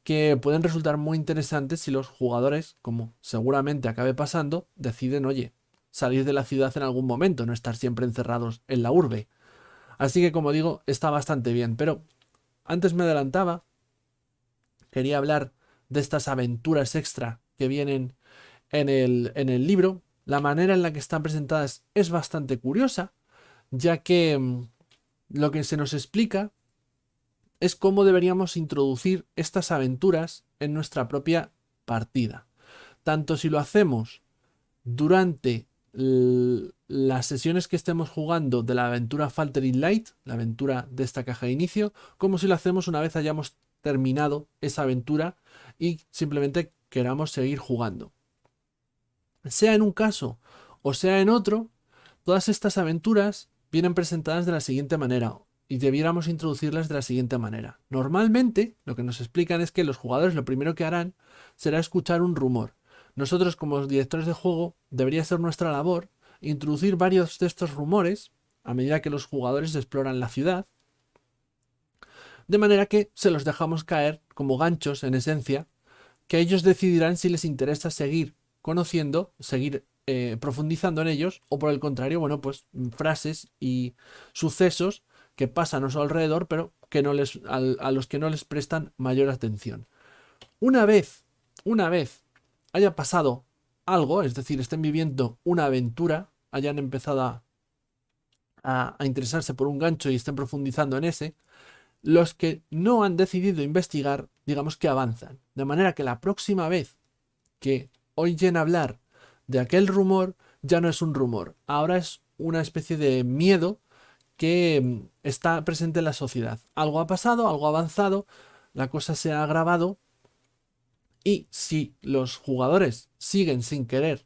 que pueden resultar muy interesantes si los jugadores, como seguramente acabe pasando, deciden, oye, salir de la ciudad en algún momento, no estar siempre encerrados en la urbe. Así que, como digo, está bastante bien, pero antes me adelantaba, quería hablar de estas aventuras extra que vienen en el libro. La manera en la que están presentadas es bastante curiosa, ya que lo que se nos explica es cómo deberíamos introducir estas aventuras en nuestra propia partida. Tanto si lo hacemos durante las sesiones que estemos jugando de la aventura Faltering Light, la aventura de esta caja de inicio, como si lo hacemos una vez hayamos terminado esa aventura y simplemente queramos seguir jugando. Sea en un caso o sea en otro, todas estas aventuras vienen presentadas de la siguiente manera y debiéramos introducirlas de la siguiente manera. Normalmente, lo que nos explican es que los jugadores lo primero que harán será escuchar un rumor. Nosotros, como directores de juego, debería ser nuestra labor introducir varios de estos rumores a medida que los jugadores exploran la ciudad, de manera que se los dejamos caer como ganchos, en esencia, que ellos decidirán si les interesa seguir conociendo, seguir profundizando en ellos, o por el contrario, bueno, pues frases y sucesos que pasan a su alrededor, pero que no les, a los que no les prestan mayor atención. Una vez, una vez haya pasado algo, es decir, estén viviendo una aventura, hayan empezado a interesarse por un gancho y estén profundizando en ese, los que no han decidido investigar, digamos que avanzan. De manera que la próxima vez que oyen hablar de aquel rumor, ya no es un rumor, ahora es una especie de miedo que está presente en la sociedad. Algo ha pasado, algo ha avanzado, la cosa se ha agravado y si los jugadores siguen sin querer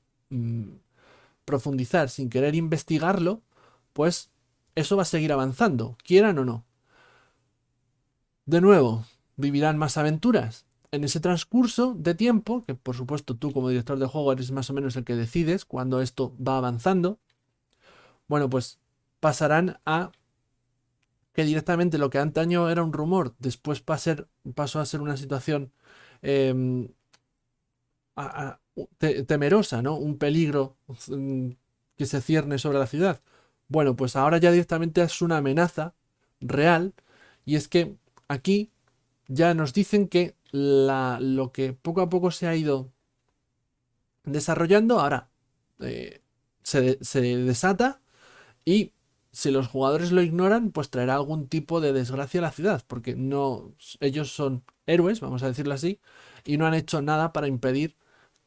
profundizar, sin querer investigarlo, pues eso va a seguir avanzando, quieran o no. De nuevo, vivirán más aventuras. En ese transcurso de tiempo, que por supuesto tú como director de juego eres más o menos el que decides cuando esto va avanzando, bueno, pues pasarán a que directamente lo que antaño era un rumor, después pasó a ser una situación eh, temerosa, ¿no? Un peligro que se cierne sobre la ciudad. Bueno, pues ahora ya directamente es una amenaza real y es que aquí ya nos dicen que lo que poco a poco se ha ido desarrollando ahora se desata y si los jugadores lo ignoran, pues traerá algún tipo de desgracia a la ciudad, porque no, ellos son héroes, vamos a decirlo así, y no han hecho nada para impedir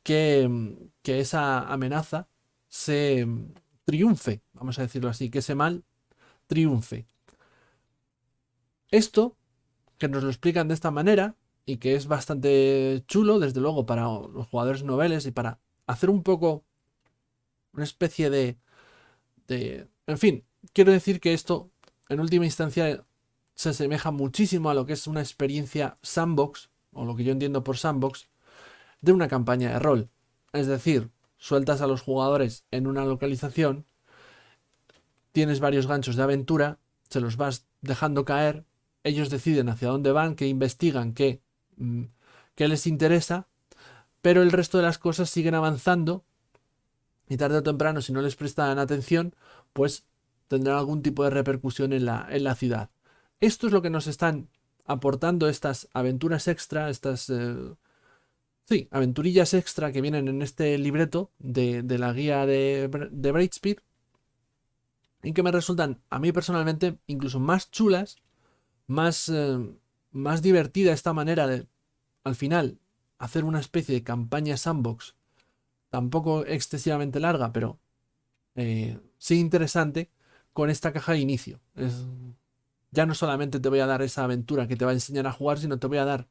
que esa amenaza se triunfe, vamos a decirlo así, que ese mal triunfe. Esto, que nos lo explican de esta manera, y que es bastante chulo, desde luego, para los jugadores noveles y para hacer un poco una especie en fin, quiero decir que esto, en última instancia, se asemeja muchísimo a lo que es una experiencia sandbox, o lo que yo entiendo por sandbox, de una campaña de rol. Es decir, sueltas a los jugadores en una localización, tienes varios ganchos de aventura, se los vas dejando caer, ellos deciden hacia dónde van, qué investigan, qué les interesa, pero el resto de las cosas siguen avanzando y tarde o temprano, si no les prestan atención, pues tendrán algún tipo de repercusión en la ciudad. Esto es lo que nos están aportando estas aventuras extra, estas sí, aventurillas extra que vienen en este libreto de la guía de Britespire y que me resultan a mí personalmente incluso más chulas, más, más divertida esta manera de, al final, hacer una especie de campaña sandbox, tampoco excesivamente larga, pero sí interesante con esta caja de inicio. Ya no solamente te voy a dar esa aventura que te va a enseñar a jugar, sino te voy a dar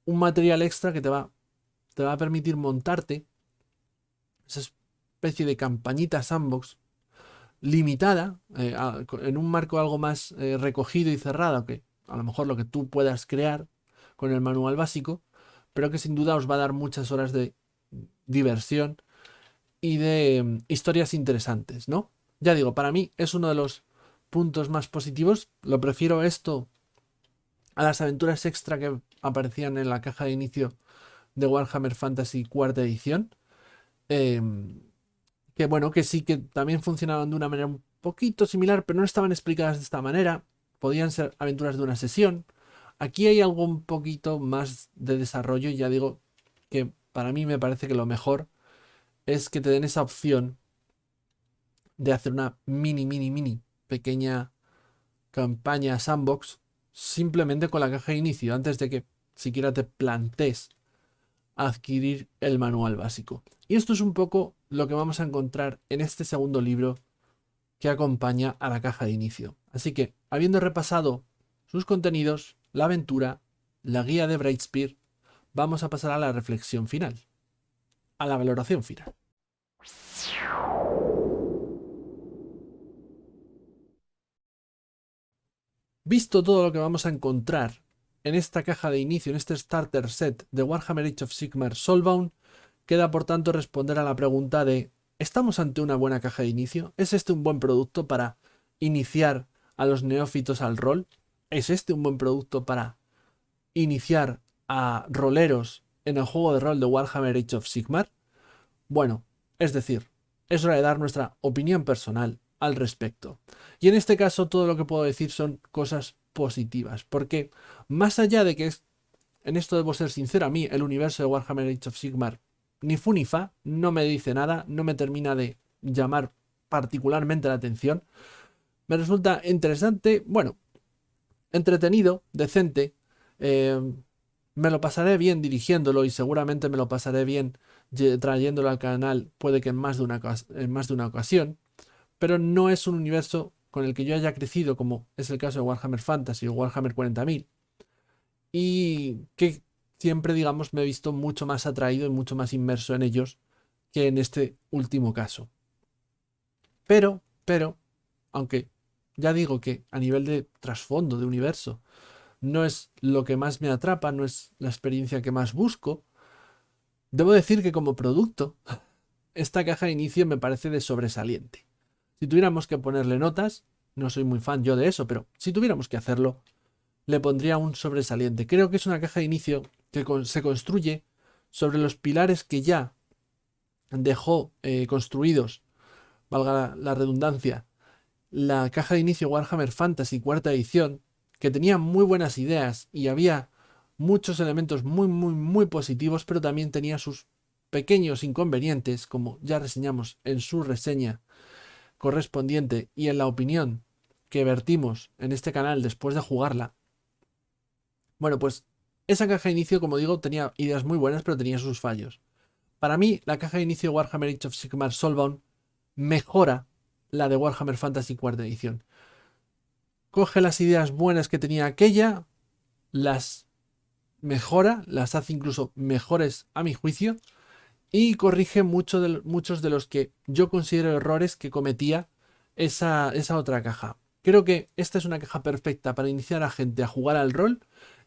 un material extra que te va a permitir montarte esa especie de campañita sandbox limitada, en un marco algo más recogido y cerrado, que a lo mejor lo que tú puedas crear con el manual básico, pero que sin duda os va a dar muchas horas de diversión y de historias interesantes, ¿no? Ya digo, para mí es uno de los puntos más positivos. Lo prefiero esto a las aventuras extra que aparecían en la caja de inicio de Warhammer Fantasy cuarta edición. Eh, que bueno, que sí que también funcionaban de una manera un poquito similar, pero no estaban explicadas de esta manera. Podían ser aventuras de una sesión. Aquí hay algo un poquito más de desarrollo y ya digo que para mí me parece que lo mejor es que te den esa opción de hacer una mini pequeña campaña sandbox simplemente con la caja de inicio antes de que siquiera te plantees adquirir el manual básico. Y esto es un poco lo que vamos a encontrar en este segundo libro que acompaña a la caja de inicio. Así que, habiendo repasado sus contenidos, la aventura, la guía de Brightspear, vamos a pasar a la reflexión final, a la valoración final. Visto todo lo que vamos a encontrar en esta caja de inicio, en este starter set de Warhammer Age of Sigmar Soulbound, queda por tanto responder a la pregunta de ¿estamos ante una buena caja de inicio? ¿Es este un buen producto para iniciar a los neófitos al rol? ¿Es este un buen producto para iniciar a roleros en el juego de rol de Warhammer Age of Sigmar? Bueno, es decir, es hora de dar nuestra opinión personal al respecto. Y en este caso todo lo que puedo decir son cosas positivas, porque más allá de que en esto debo ser sincero, a mí el universo de Warhammer Age of Sigmar ni fu ni fa, no me dice nada, no me termina de llamar particularmente la atención. Me resulta interesante, bueno, entretenido, decente. eh, Me lo pasaré bien dirigiéndolo y seguramente me lo pasaré bien trayéndolo al canal, puede que en más de una ocasión, pero no es un universo con el que yo haya crecido como es el caso de Warhammer Fantasy o Warhammer 40.000 y que siempre, digamos, me he visto mucho más atraído y mucho más inmerso en ellos que en este último caso. Pero, aunque ya digo que a nivel de trasfondo, de universo, no es lo que más me atrapa, no es la experiencia que más busco, debo decir que como producto, esta caja de inicio me parece de sobresaliente. Si tuviéramos que ponerle notas, no soy muy fan yo de eso, pero si tuviéramos que hacerlo, le pondría un sobresaliente. Creo que es una caja de inicio que se construye sobre los pilares que ya dejó construidos, valga la redundancia, la caja de inicio Warhammer Fantasy cuarta edición, que tenía muy buenas ideas y había muchos elementos muy positivos, pero también tenía sus pequeños inconvenientes, como ya reseñamos en su reseña correspondiente y en la opinión que vertimos en este canal después de jugarla. Bueno, pues esa caja de inicio, como digo, tenía ideas muy buenas, pero tenía sus fallos. Para mí, la caja de inicio de Warhammer Age of Sigmar Soulbound mejora la de Warhammer Fantasy cuarta edición. Coge las ideas buenas que tenía aquella, las mejora, las hace incluso mejores a mi juicio y corrige muchos de los que yo considero errores que cometía esa otra caja. Creo que esta es una caja perfecta para iniciar a gente a jugar al rol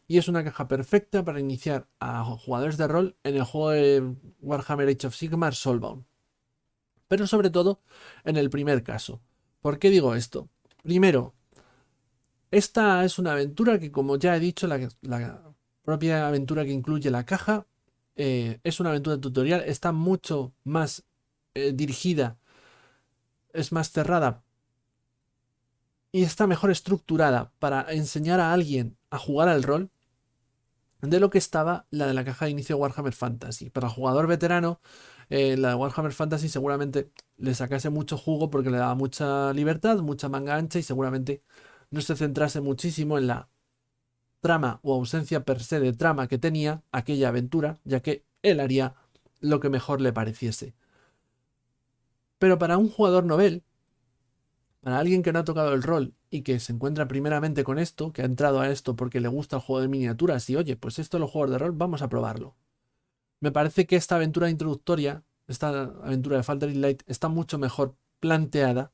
y es una caja perfecta para iniciar a jugadores de rol en el juego de Warhammer Age of Sigmar Soulbound. Pero sobre todo en el primer caso. ¿Por qué digo esto? Primero, esta es una aventura que, como ya he dicho, la propia aventura que incluye la caja es una aventura tutorial, está mucho más dirigida, es más cerrada y está mejor estructurada para enseñar a alguien a jugar al rol de lo que estaba la de la caja de inicio de Warhammer Fantasy. Para el jugador veterano, la de Warhammer Fantasy seguramente le sacase mucho jugo porque le daba mucha libertad, mucha manga ancha y seguramente no se centrase muchísimo en la trama o ausencia per se de trama que tenía aquella aventura, ya que él haría lo que mejor le pareciese. Pero para un jugador novel, para alguien que no ha tocado el rol y que se encuentra primeramente con esto, que ha entrado a esto porque le gusta el juego de miniaturas y oye, pues esto es los juegos de rol, vamos a probarlo. Me parece que esta aventura introductoria, esta aventura de Faltering Light, está mucho mejor planteada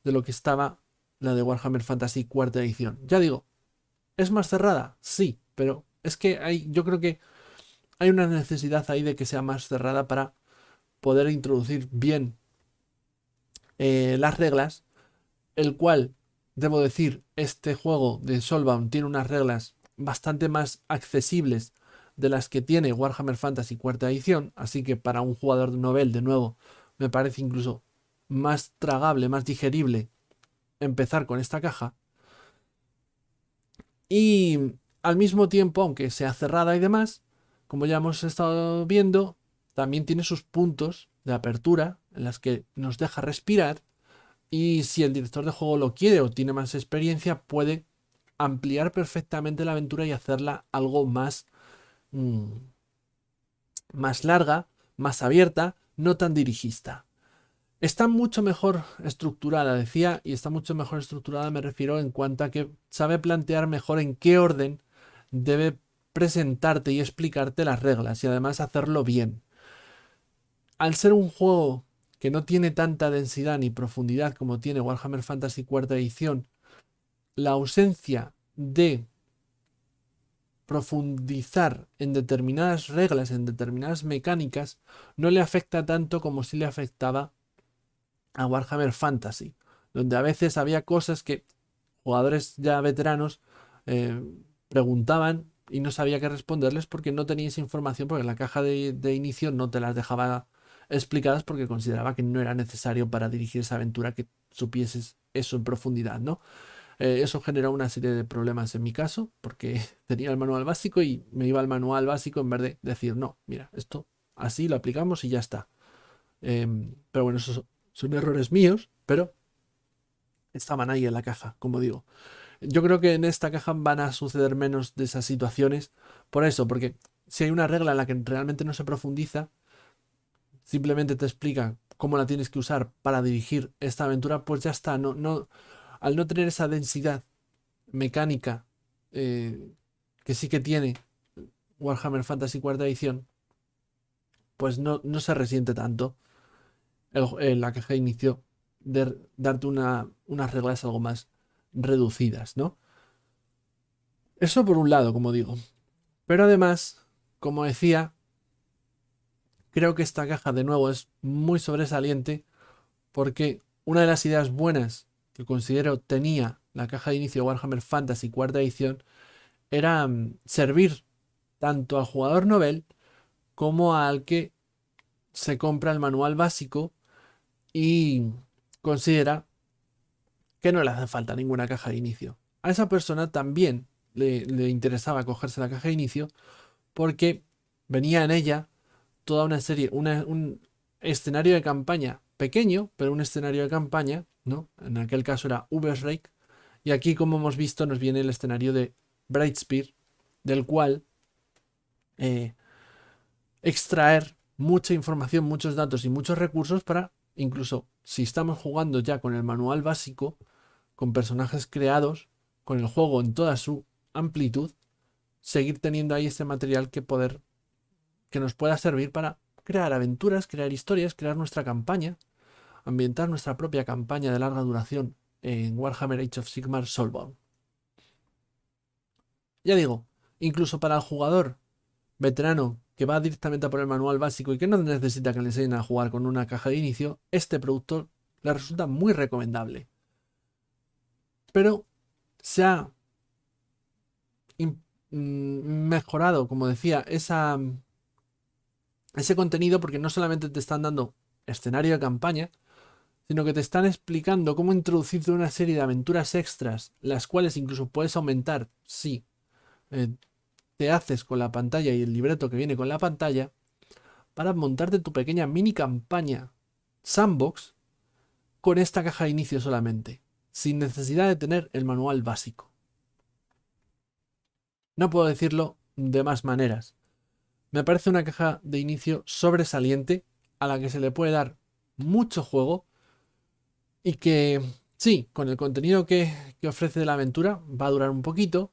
de lo que estaba la de Warhammer Fantasy cuarta edición. Ya digo, ¿es más cerrada? Sí, pero es que yo creo que hay una necesidad ahí de que sea más cerrada para poder introducir bien las reglas, el cual, debo decir, este juego de Soulbound tiene unas reglas bastante más accesibles de las que tiene Warhammer Fantasy cuarta edición, así que para un jugador de novel, de nuevo, me parece incluso más tragable, más digerible empezar con esta caja. Y al mismo tiempo, aunque sea cerrada y demás, como ya hemos estado viendo, también tiene sus puntos de apertura en las que nos deja respirar y si el director de juego lo quiere o tiene más experiencia, puede ampliar perfectamente la aventura y hacerla algo más, mm, más larga, más abierta, no tan dirigista. Está mucho mejor estructurada, decía, y está mucho mejor estructurada, me refiero en cuanto a que sabe plantear mejor en qué orden debe presentarte y explicarte las reglas y además hacerlo bien. Al ser un juego que no tiene tanta densidad ni profundidad como tiene Warhammer Fantasy cuarta edición, la ausencia de profundizar en determinadas reglas, en determinadas mecánicas, no le afecta tanto como si le afectaba a Warhammer Fantasy, donde a veces había cosas que jugadores ya veteranos eh, preguntaban y no sabía qué responderles porque no tenía esa información, porque la caja de inicio no te las dejaba explicadas porque consideraba que no era necesario para dirigir esa aventura que supieses eso en profundidad, ¿no? Eso generó una serie de problemas en mi caso, porque tenía el manual básico y me iba al manual básico en vez de decir, no, mira, esto así lo aplicamos y ya está. Pero bueno, esos son errores míos, pero estaban ahí en la caja, como digo. Yo creo que en esta caja van a suceder menos de esas situaciones. Por eso, porque si hay una regla en la que realmente no se profundiza, simplemente te explica cómo la tienes que usar para dirigir esta aventura, pues ya está. Al no tener esa densidad mecánica eh, que sí que tiene Warhammer Fantasy cuarta edición, pues no se resiente tanto la caja de inicio de darte unas reglas algo más reducidas, ¿no? Eso por un lado, como digo. Pero además, como decía, creo que esta caja de nuevo es muy sobresaliente porque una de las ideas buenas que considero tenía la caja de inicio de Warhammer Fantasy cuarta edición era servir tanto al jugador novel como al que se compra el manual básico y considera que no le hace falta ninguna caja de inicio. A esa persona también le interesaba cogerse la caja de inicio porque venía en ella toda una serie, un escenario de campaña pequeño, pero un escenario de campaña, ¿no? En aquel caso era Ubersreik, y aquí, como hemos visto, nos viene el escenario de Brightspear, del cual eh, extraer mucha información, muchos datos y muchos recursos para, incluso si estamos jugando ya con el manual básico, con personajes creados, con el juego en toda su amplitud, seguir teniendo ahí este material que nos pueda servir para crear aventuras, crear historias, crear nuestra campaña, ambientar nuestra propia campaña de larga duración en Warhammer Age of Sigmar Soulbound. Ya digo, incluso para el jugador veterano que va directamente a por el manual básico y que no necesita que le enseñen a jugar con una caja de inicio, este producto le resulta muy recomendable. Pero se ha mejorado, como decía, ese contenido porque no solamente te están dando escenario de campaña, sino que te están explicando cómo introducirte una serie de aventuras extras, las cuales incluso puedes aumentar si eh, te haces con la pantalla y el libreto que viene con la pantalla, para montarte tu pequeña mini campaña sandbox con esta caja de inicio solamente, sin necesidad de tener el manual básico. No puedo decirlo de más maneras. Me parece una caja de inicio sobresaliente a la que se le puede dar mucho juego y que sí, con el contenido que ofrece de la aventura va a durar un poquito,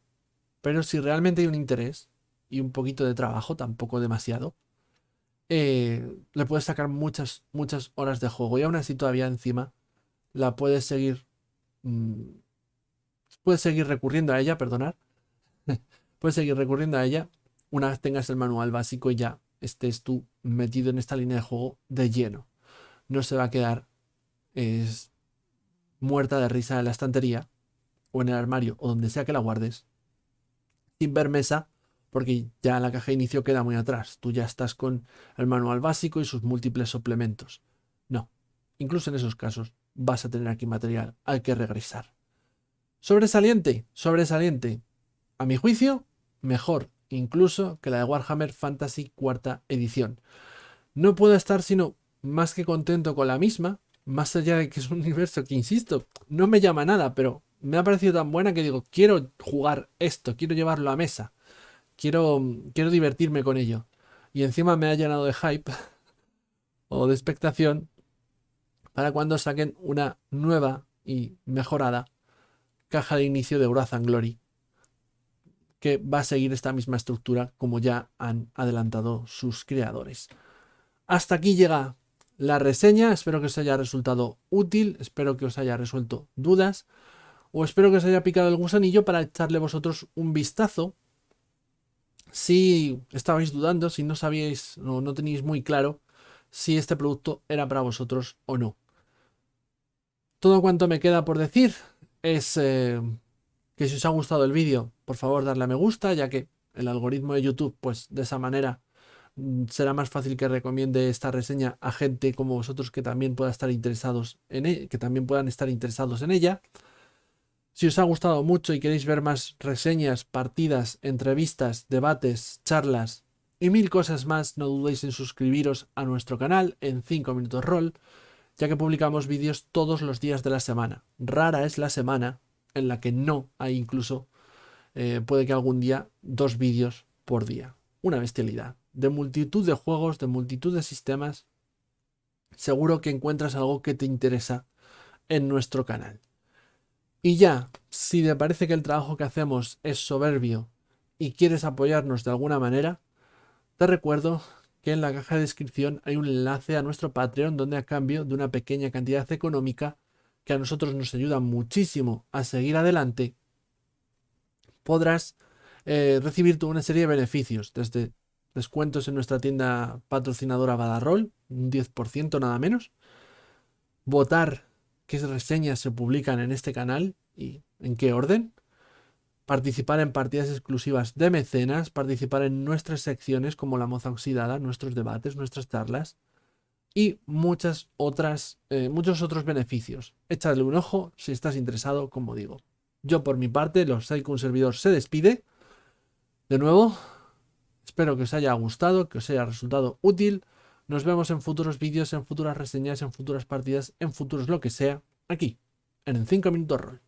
pero si realmente hay un interés y un poquito de trabajo, tampoco demasiado, le puedes sacar muchas, muchas horas de juego y aún así todavía encima la mm, puedes seguir recurriendo a ella, perdonad, puedes seguir recurriendo a ella una vez tengas el manual básico y ya estés tú metido en esta línea de juego de lleno. No se va a quedar es, muerta de risa en la estantería o en el armario o donde sea que la guardes sin ver mesa porque ya la caja de inicio queda muy atrás. Tú ya estás con el manual básico y sus múltiples suplementos. No, incluso en esos casos vas a tener aquí material al que regresar. Sobresaliente, sobresaliente. A mi juicio, mejor incluso que la de Warhammer Fantasy cuarta edición. No puedo estar sino más que contento con la misma, más allá de que es un universo que, insisto, no me llama nada, pero me ha parecido tan buena que digo, quiero jugar esto, quiero llevarlo a mesa, quiero divertirme con ello. Y encima me ha llenado de hype o de expectación para cuando saquen una nueva y mejorada caja de inicio de Wrath and Glory, que va a seguir esta misma estructura como ya han adelantado sus creadores. Hasta aquí llega la reseña, espero que os haya resultado útil, espero que os haya resuelto dudas o espero que os haya picado el gusanillo para echarle vosotros un vistazo. Si estabais dudando, si no sabíais o no teníais muy claro si este producto era para vosotros o no. Todo cuanto me queda por decir es que si os ha gustado el vídeo, por favor darle a me gusta, ya que el algoritmo de YouTube, pues de esa manera será más fácil que recomiende esta reseña a gente como vosotros que también puedan estar interesados en ella, que también puedan estar interesados en ella. Si os ha gustado mucho y queréis ver más reseñas, partidas, entrevistas, debates, charlas y mil cosas más, no dudéis en suscribiros a nuestro canal en 5 Minutos Roll, ya que publicamos vídeos todos los días de la semana. Rara es la semana en la que no hay incluso, puede que algún día, 2 vídeos por día. Una bestialidad. De multitud de juegos, de multitud de sistemas, seguro que encuentras algo que te interesa en nuestro canal. Y ya, si te parece que el trabajo que hacemos es soberbio y quieres apoyarnos de alguna manera, te recuerdo que en la caja de descripción hay un enlace a nuestro Patreon donde a cambio de una pequeña cantidad económica que a nosotros nos ayuda muchísimo a seguir adelante, podrás recibir toda una serie de beneficios, desde descuentos en nuestra tienda patrocinadora Badarroll, un 10% nada menos, votar qué reseñas se publican en este canal y en qué orden, participar en partidas exclusivas de mecenas, participar en nuestras secciones como La Moza Oxidada, nuestros debates, nuestras charlas y muchos otros beneficios. Échale un ojo si estás interesado, como digo. Yo por mi parte, los Psycho, un servidor, se despide. De nuevo, espero que os haya gustado, que os haya resultado útil. Nos vemos en futuros vídeos, en futuras reseñas, en futuras partidas, en futuros lo que sea, aquí, en 5 Minutos Roll.